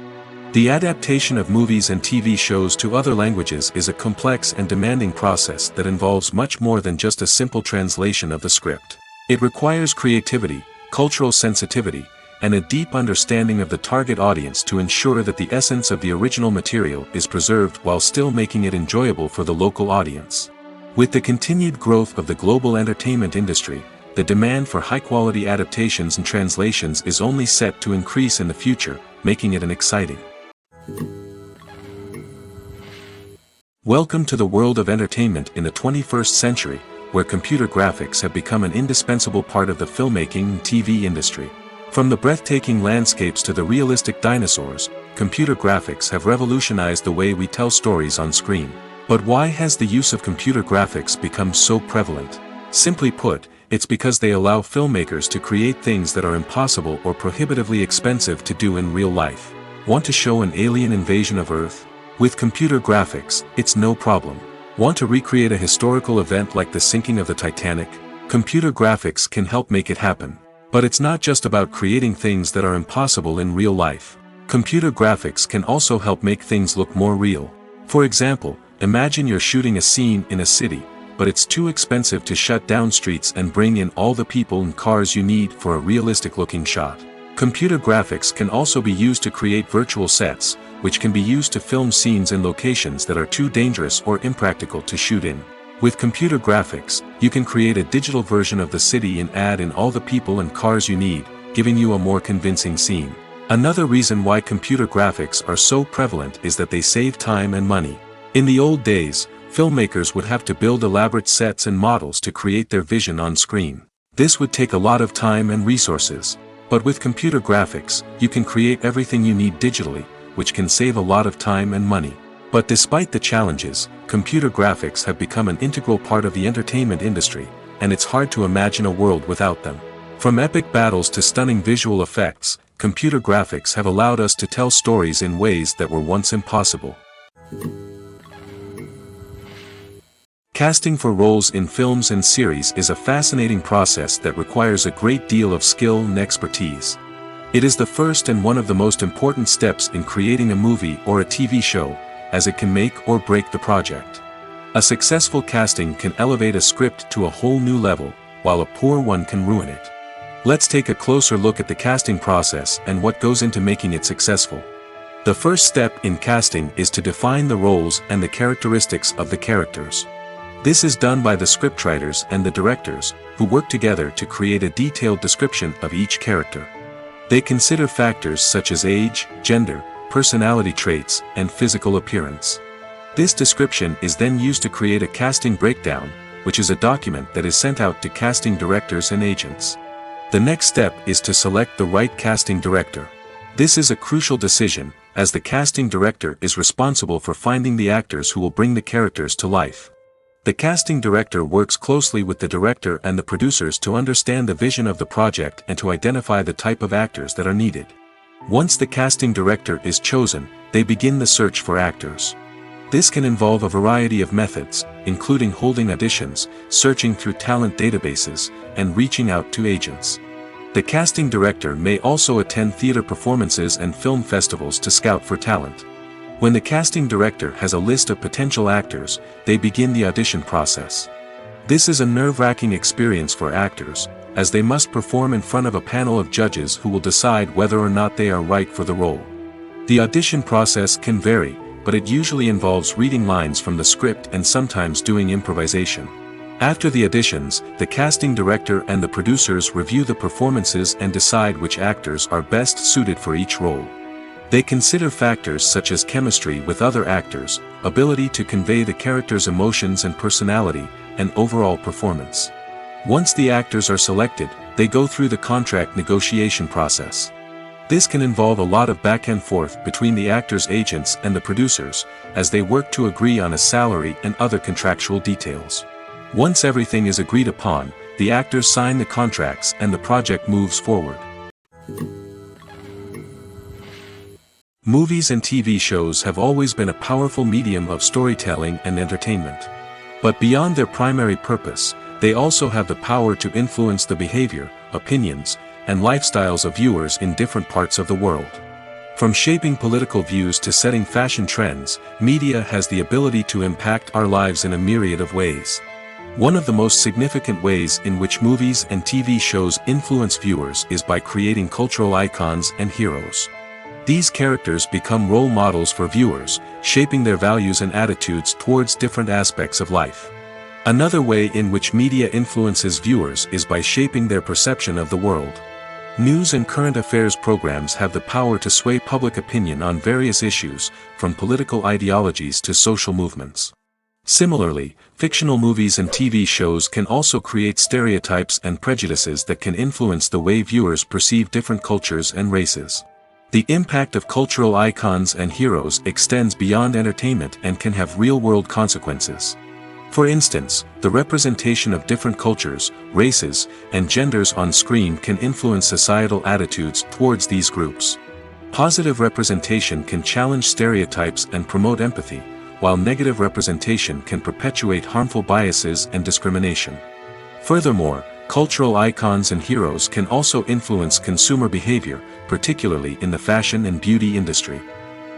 S2: The adaptation of movies and TV shows to other languages is a complex and demanding process that involves much more than just a simple translation of the script. It requires creativity, cultural sensitivity, and a deep understanding of the target audience to ensure that the essence of the original material is preserved while still making it enjoyable for the local audience. With the continued growth of the global entertainment industry, the demand for high-quality adaptations and translations is only set to increase in the future, making it an exciting. Welcome to the world of entertainment in the 21st century, where computer graphics have become an indispensable part of the filmmaking and TV industry. From the breathtaking landscapes to the realistic dinosaurs, computer graphics have revolutionized the way we tell stories on screen. But why has the use of computer graphics become so prevalent? Simply put, it's because they allow filmmakers to create things that are impossible or prohibitively expensive to do in real life. Want to show an alien invasion of Earth? With computer graphics, it's no problem. Want to recreate a historical event like the sinking of the Titanic? Computer graphics can help make it happen. But it's not just about creating things that are impossible in real life. Computer graphics can also help make things look more real. For example, imagine you're shooting a scene in a city, but it's too expensive to shut down streets and bring in all the people and cars you need for a realistic-looking shot. Computer graphics can also be used to create virtual sets, which can be used to film scenes in locations that are too dangerous or impractical to shoot in. With computer graphics, you can create a digital version of the city and add in all the people and cars you need, giving you a more convincing scene. Another reason why computer graphics are so prevalent is that they save time and money. In the old days, filmmakers would have to build elaborate sets and models to create their vision on screen. This would take a lot of time and resources. But with computer graphics, you can create everything you need digitally, which can save a lot of time and money. But despite the challenges, computer graphics have become an integral part of the entertainment industry, and it's hard to imagine a world without them. From epic battles to stunning visual effects, computer graphics have allowed us to tell stories in ways that were once impossible. Casting for roles in films and series is a fascinating process that requires a great deal of skill and expertise. It is the first and one of the most important steps in creating a movie or a TV show, as it can make or break the project. A successful casting can elevate a script to a whole new level, while a poor one can ruin it. Let's take a closer look at the casting process and what goes into making it successful. The first step in casting is to define the roles and the characteristics of the characters. This is done by the scriptwriters and the directors, who work together to create a detailed description of each character. They consider factors such as age, gender, personality traits, and physical appearance. This description is then used to create a casting breakdown, which is a document that is sent out to casting directors and agents. The next step is to select the right casting director. This is a crucial decision, as the casting director is responsible for finding the actors who will bring the characters to life. The casting director works closely with the director and the producers to understand the vision of the project and to identify the type of actors that are needed. Once the casting director is chosen, they begin the search for actors. This can involve a variety of methods, including holding auditions, searching through talent databases, and reaching out to agents. The casting director may also attend theater performances and film festivals to scout for talent. When the casting director has a list of potential actors, they begin the audition process. This is a nerve-wracking experience for actors, as they must perform in front of a panel of judges who will decide whether or not they are right for the role. The audition process can vary, but it usually involves reading lines from the script and sometimes doing improvisation. After the auditions, the casting director and the producers review the performances and decide which actors are best suited for each role. They consider factors such as chemistry with other actors, ability to convey the character's emotions and personality, and overall performance. Once the actors are selected, they go through the contract negotiation process. This can involve a lot of back and forth between the actors' agents and the producers, as they work to agree on a salary and other contractual details. Once everything is agreed upon, the actors sign the contracts and the project moves forward. Movies and TV shows have always been a powerful medium of storytelling and entertainment. But beyond their primary purpose, they also have the power to influence the behavior, opinions, and lifestyles of viewers in different parts of the world. From shaping political views to setting fashion trends, media has the ability to impact our lives in a myriad of ways. One of the most significant ways in which movies and TV shows influence viewers is by creating cultural icons and heroes. These characters become role models for viewers, shaping their values and attitudes towards different aspects of life. Another way in which media influences viewers is by shaping their perception of the world. News and current affairs programs have the power to sway public opinion on various issues, from political ideologies to social movements. Similarly, fictional movies and TV shows can also create stereotypes and prejudices that can influence the way viewers perceive different cultures and races. The impact of cultural icons and heroes extends beyond entertainment and can have real-world consequences. For instance, the representation of different cultures, races, and genders on screen can influence societal attitudes towards these groups. Positive representation can challenge stereotypes and promote empathy, while negative representation can perpetuate harmful biases and discrimination. Furthermore, cultural icons and heroes can also influence consumer behavior, particularly in the fashion and beauty industry.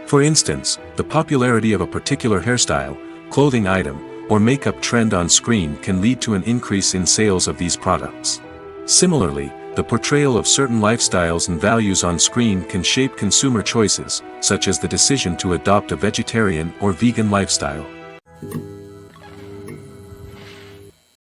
S2: For instance, the popularity of a particular hairstyle, clothing item, or makeup trend on screen can lead to an increase in sales of these products. Similarly, the portrayal of certain lifestyles and values on screen can shape consumer choices, such as the decision to adopt a vegetarian or vegan lifestyle.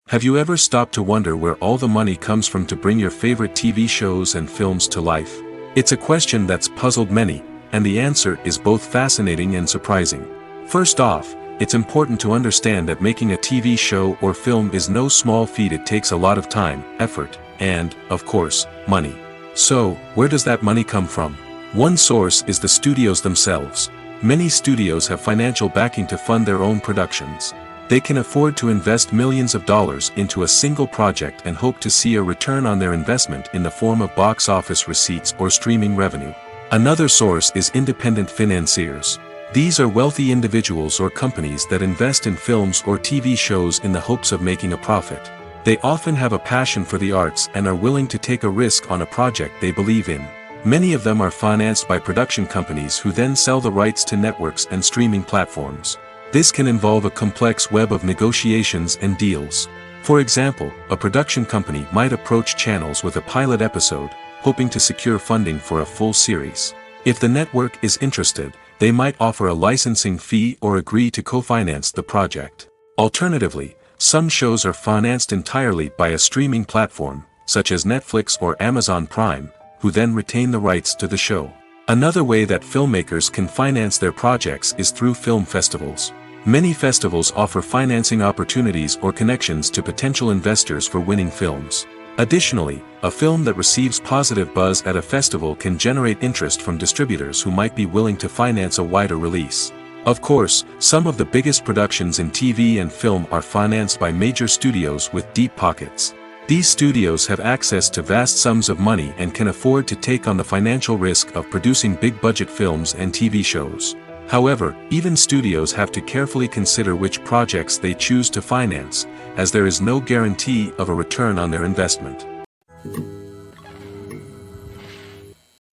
S2: Have you ever stopped to wonder where all the money comes from to bring your favorite TV shows and films to life? It's a question that's puzzled many, and the answer is both fascinating and surprising. First off, it's important to understand that making a TV show or film is no small feat. It takes a lot of time, effort, and, of course, money. So, where does that money come from? One source is the studios themselves. Many studios have financial backing to fund their own productions. They can afford to invest millions of dollars into a single project and hope to see a return on their investment in the form of box office receipts or streaming revenue. Another source is independent financiers. These are wealthy individuals or companies that invest in films or TV shows in the hopes of making a profit. They often have a passion for the arts and are willing to take a risk on a project they believe in. Many of them are financed by production companies who then sell the rights to networks and streaming platforms. This can involve a complex web of negotiations and deals. For example, a production company might approach channels with a pilot episode, hoping to secure funding for a full series. If the network is interested, they might offer a licensing fee or agree to co-finance the project. Alternatively, some shows are financed entirely by a streaming platform, such as Netflix or Amazon Prime, who then retain the rights to the show. Another way that filmmakers can finance their projects is through film festivals. Many festivals offer financing opportunities or connections to potential investors for winning films. Additionally, a film that receives positive buzz at a festival can generate interest from distributors who might be willing to finance a wider release. Of course, some of the biggest productions in TV and film are financed by major studios with deep pockets. These studios have access to vast sums of money and can afford to take on the financial risk of producing big-budget films and TV shows. However, even studios have to carefully consider which projects they choose to finance, as there is no guarantee of a return on their investment.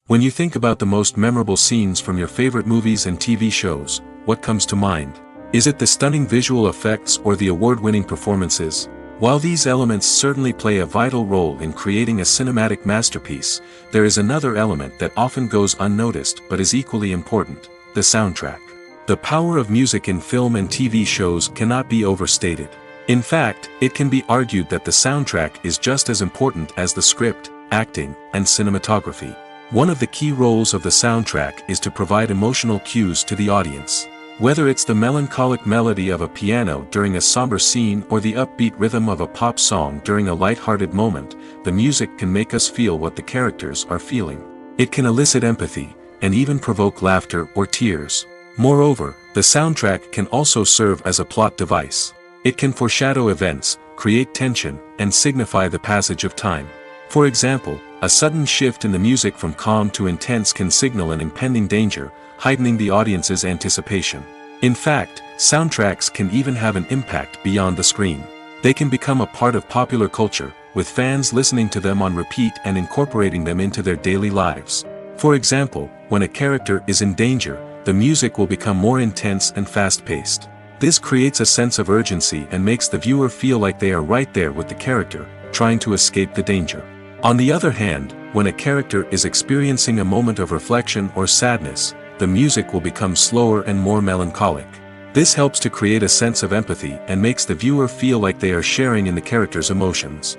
S2: When you think about the most memorable scenes from your favorite movies and TV shows, what comes to mind? Is it the stunning visual effects or the award-winning performances? While these elements certainly play a vital role in creating a cinematic masterpiece, there is another element that often goes unnoticed but is equally important: the soundtrack. The power of music in film and TV shows cannot be overstated. In fact, it can be argued that the soundtrack is just as important as the script, acting, and cinematography. One of the key roles of the soundtrack is to provide emotional cues to the audience. Whether it's the melancholic melody of a piano during a somber scene or the upbeat rhythm of a pop song during a light-hearted moment, the music can make us feel what the characters are feeling. It can elicit empathy, and even provoke laughter or tears. Moreover, the soundtrack can also serve as a plot device. It can foreshadow events, create tension, and signify the passage of time. For example, a sudden shift in the music from calm to intense can signal an impending danger, heightening the audience's anticipation. In fact, soundtracks can even have an impact beyond the screen. They can become a part of popular culture, with fans listening to them on repeat and incorporating them into their daily lives. For example, when a character is in danger, the music will become more intense and fast-paced. This creates a sense of urgency and makes the viewer feel like they are right there with the character, trying to escape the danger. On the other hand, when a character is experiencing a moment of reflection or sadness, the music will become slower and more melancholic. This helps to create a sense of empathy and makes the viewer feel like they are sharing in the character's emotions.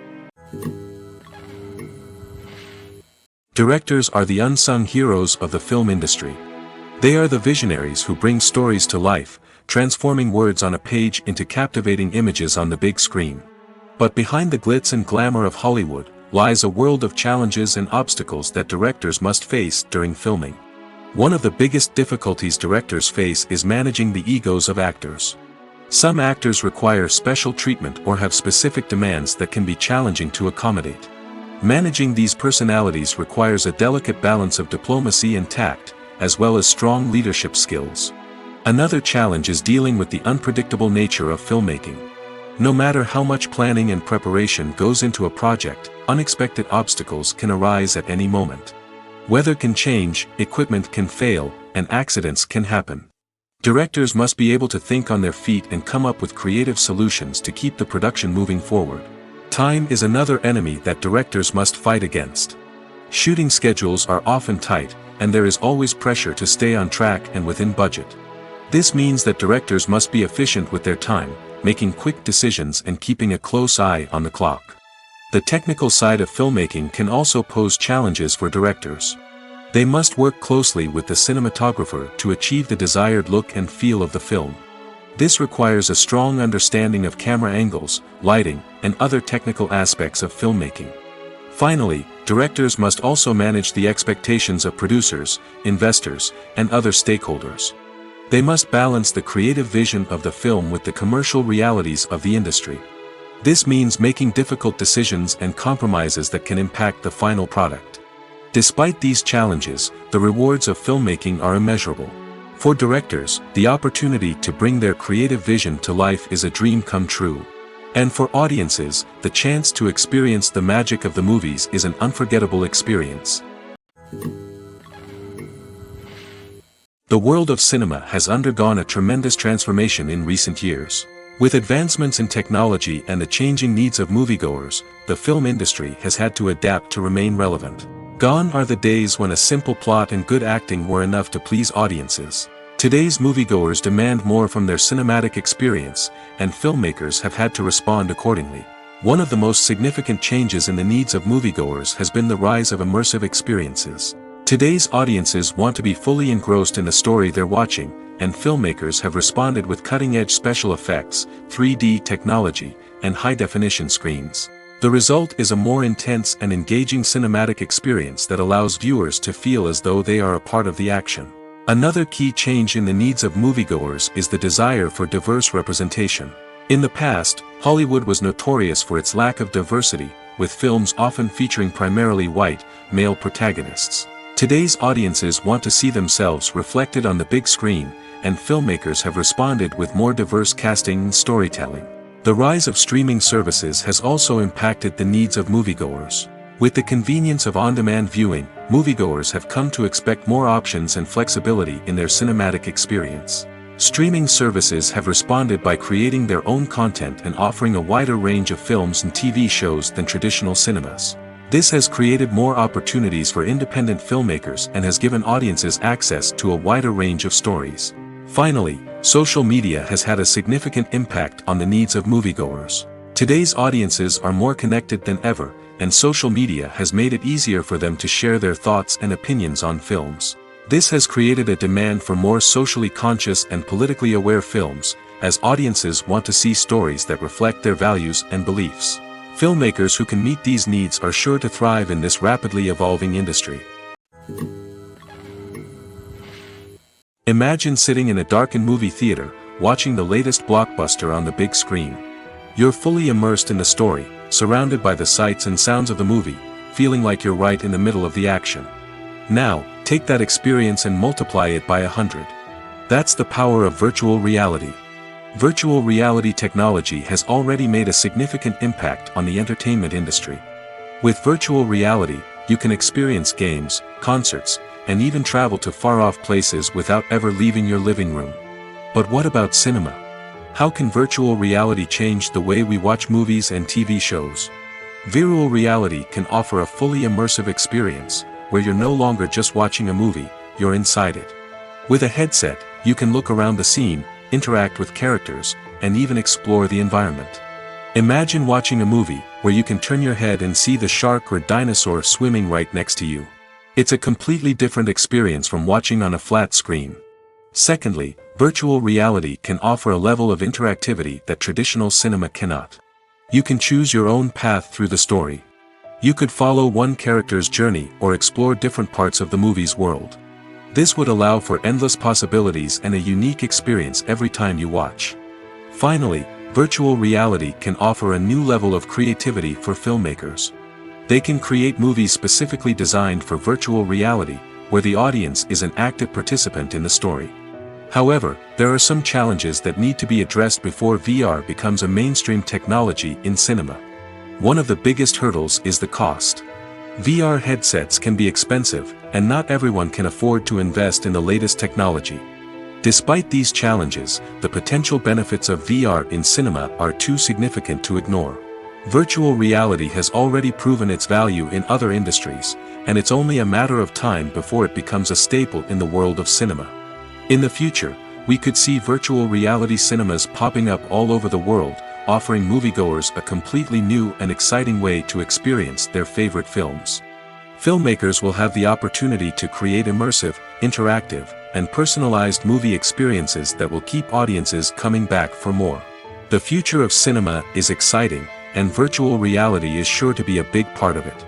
S2: Directors are the unsung heroes of the film industry. They are the visionaries who bring stories to life, transforming words on a page into captivating images on the big screen. But behind the glitz and glamour of Hollywood lies a world of challenges and obstacles that directors must face during filming. One of the biggest difficulties directors face is managing the egos of actors. Some actors require special treatment or have specific demands that can be challenging to accommodate. Managing these personalities requires a delicate balance of diplomacy and tact, as well as strong leadership skills. Another challenge is dealing with the unpredictable nature of filmmaking. No matter how much planning and preparation goes into a project, unexpected obstacles can arise at any moment. Weather can change, equipment can fail, and accidents can happen. Directors must be able to think on their feet and come up with creative solutions to keep the production moving forward. Time is another enemy that directors must fight against. Shooting schedules are often tight, and there is always pressure to stay on track and within budget. This means that directors must be efficient with their time, making quick decisions and keeping a close eye on the clock. The technical side of filmmaking can also pose challenges for directors. They must work closely with the cinematographer to achieve the desired look and feel of the film. This requires a strong understanding of camera angles, lighting, and other technical aspects of filmmaking. Finally, directors must also manage the expectations of producers, investors, and other stakeholders. They must balance the creative vision of the film with the commercial realities of the industry. This means making difficult decisions and compromises that can impact the final product. Despite these challenges, the rewards of filmmaking are immeasurable. For directors, the opportunity to bring their creative vision to life is a dream come true. And for audiences, the chance to experience the magic of the movies is an unforgettable experience. The world of cinema has undergone a tremendous transformation in recent years. With advancements in technology and the changing needs of moviegoers, the film industry has had to adapt to remain relevant. Gone are the days when a simple plot and good acting were enough to please audiences. Today's moviegoers demand more from their cinematic experience, and filmmakers have had to respond accordingly. One of the most significant changes in the needs of moviegoers has been the rise of immersive experiences. Today's audiences want to be fully engrossed in the story they're watching, and filmmakers have responded with cutting-edge special effects, 3D technology, and high-definition screens. The result is a more intense and engaging cinematic experience that allows viewers to feel as though they are a part of the action. Another key change in the needs of moviegoers is the desire for diverse representation. In the past, Hollywood was notorious for its lack of diversity, with films often featuring primarily white, male protagonists. Today's audiences want to see themselves reflected on the big screen, and filmmakers have responded with more diverse casting and storytelling. The rise of streaming services has also impacted the needs of moviegoers. With the convenience of on-demand viewing, moviegoers have come to expect more options and flexibility in their cinematic experience. Streaming services have responded by creating their own content and offering a wider range of films and TV shows than traditional cinemas. This has created more opportunities for independent filmmakers and has given audiences access to a wider range of stories. Finally, social media has had a significant impact on the needs of moviegoers. Today's audiences are more connected than ever, and social media has made it easier for them to share their thoughts and opinions on films. This has created a demand for more socially conscious and politically aware films, as audiences want to see stories that reflect their values and beliefs. Filmmakers who can meet these needs are sure to thrive in this rapidly evolving industry. Imagine sitting in a darkened movie theater, watching the latest blockbuster on the big screen. You're fully immersed in the story, surrounded by the sights and sounds of the movie, feeling like you're right in the middle of the action. Now, take that experience and multiply it by 100. That's the power of virtual reality. Virtual reality technology has already made a significant impact on the entertainment industry. With virtual reality, you can experience games, concerts, and even travel to far-off places without ever leaving your living room. But what about cinema? How can virtual reality change the way we watch movies and TV shows? Virtual reality can offer a fully immersive experience, where you're no longer just watching a movie, you're inside it. With a headset, you can look around the scene, interact with characters, and even explore the environment. Imagine watching a movie where you can turn your head and see the shark or dinosaur swimming right next to you. It's a completely different experience from watching on a flat screen. Secondly, virtual reality can offer a level of interactivity that traditional cinema cannot. You can choose your own path through the story. You could follow one character's journey or explore different parts of the movie's world. This would allow for endless possibilities and a unique experience every time you watch. Finally, virtual reality can offer a new level of creativity for filmmakers. They can create movies specifically designed for virtual reality, where the audience is an active participant in the story. However, there are some challenges that need to be addressed before VR becomes a mainstream technology in cinema. One of the biggest hurdles is the cost. VR headsets can be expensive, and not everyone can afford to invest in the latest technology. Despite these challenges, the potential benefits of VR in cinema are too significant to ignore. Virtual reality has already proven its value in other industries, and it's only a matter of time before it becomes a staple in the world of cinema. In the future, we could see virtual reality cinemas popping up all over the world, offering moviegoers a completely new and exciting way to experience their favorite films. Filmmakers will have the opportunity to create immersive, interactive, and personalized movie experiences that will keep audiences coming back for more. The future of cinema is exciting, and virtual reality is sure to be a big part of it.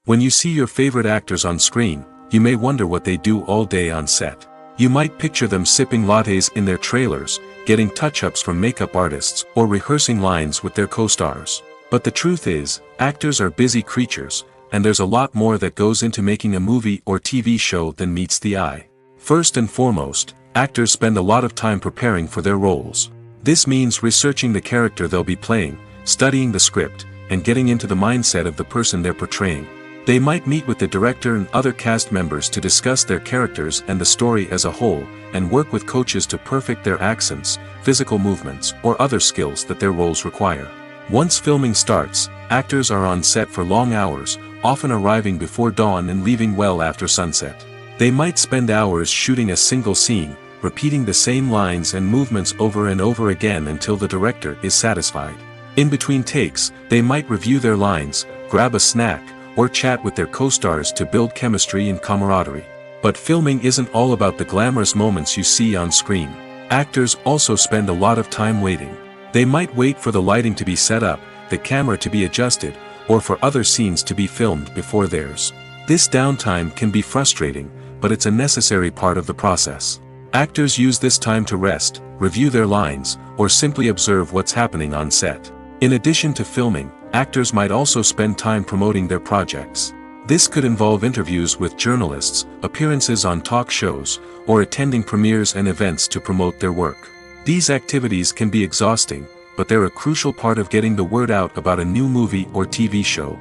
S2: When you see your favorite actors on screen, you may wonder what they do all day on set. You might picture them sipping lattes in their trailers, getting touch-ups from makeup artists, or rehearsing lines with their co-stars. But the truth is, actors are busy creatures, and there's a lot more that goes into making a movie or TV show than meets the eye. First and foremost, actors spend a lot of time preparing for their roles. This means researching the character they'll be playing, studying the script, and getting into the mindset of the person they're portraying. They might meet with the director and other cast members to discuss their characters and the story as a whole, and work with coaches to perfect their accents, physical movements, or other skills that their roles require. Once filming starts, actors are on set for long hours, often arriving before dawn and leaving well after sunset. They might spend hours shooting a single scene, repeating the same lines and movements over and over again until the director is satisfied. In between takes, they might review their lines, grab a snack, or chat with their co-stars to build chemistry and camaraderie. But filming isn't all about the glamorous moments you see on screen. Actors also spend a lot of time waiting. They might wait for the lighting to be set up, the camera to be adjusted, or for other scenes to be filmed before theirs. This downtime can be frustrating, but it's a necessary part of the process. Actors use this time to rest, review their lines, or simply observe what's happening on set. In addition to filming, actors might also spend time promoting their projects. This could involve interviews with journalists, appearances on talk shows, or attending premieres and events to promote their work. These activities can be exhausting, but they're a crucial part of getting the word out about a new movie or TV show.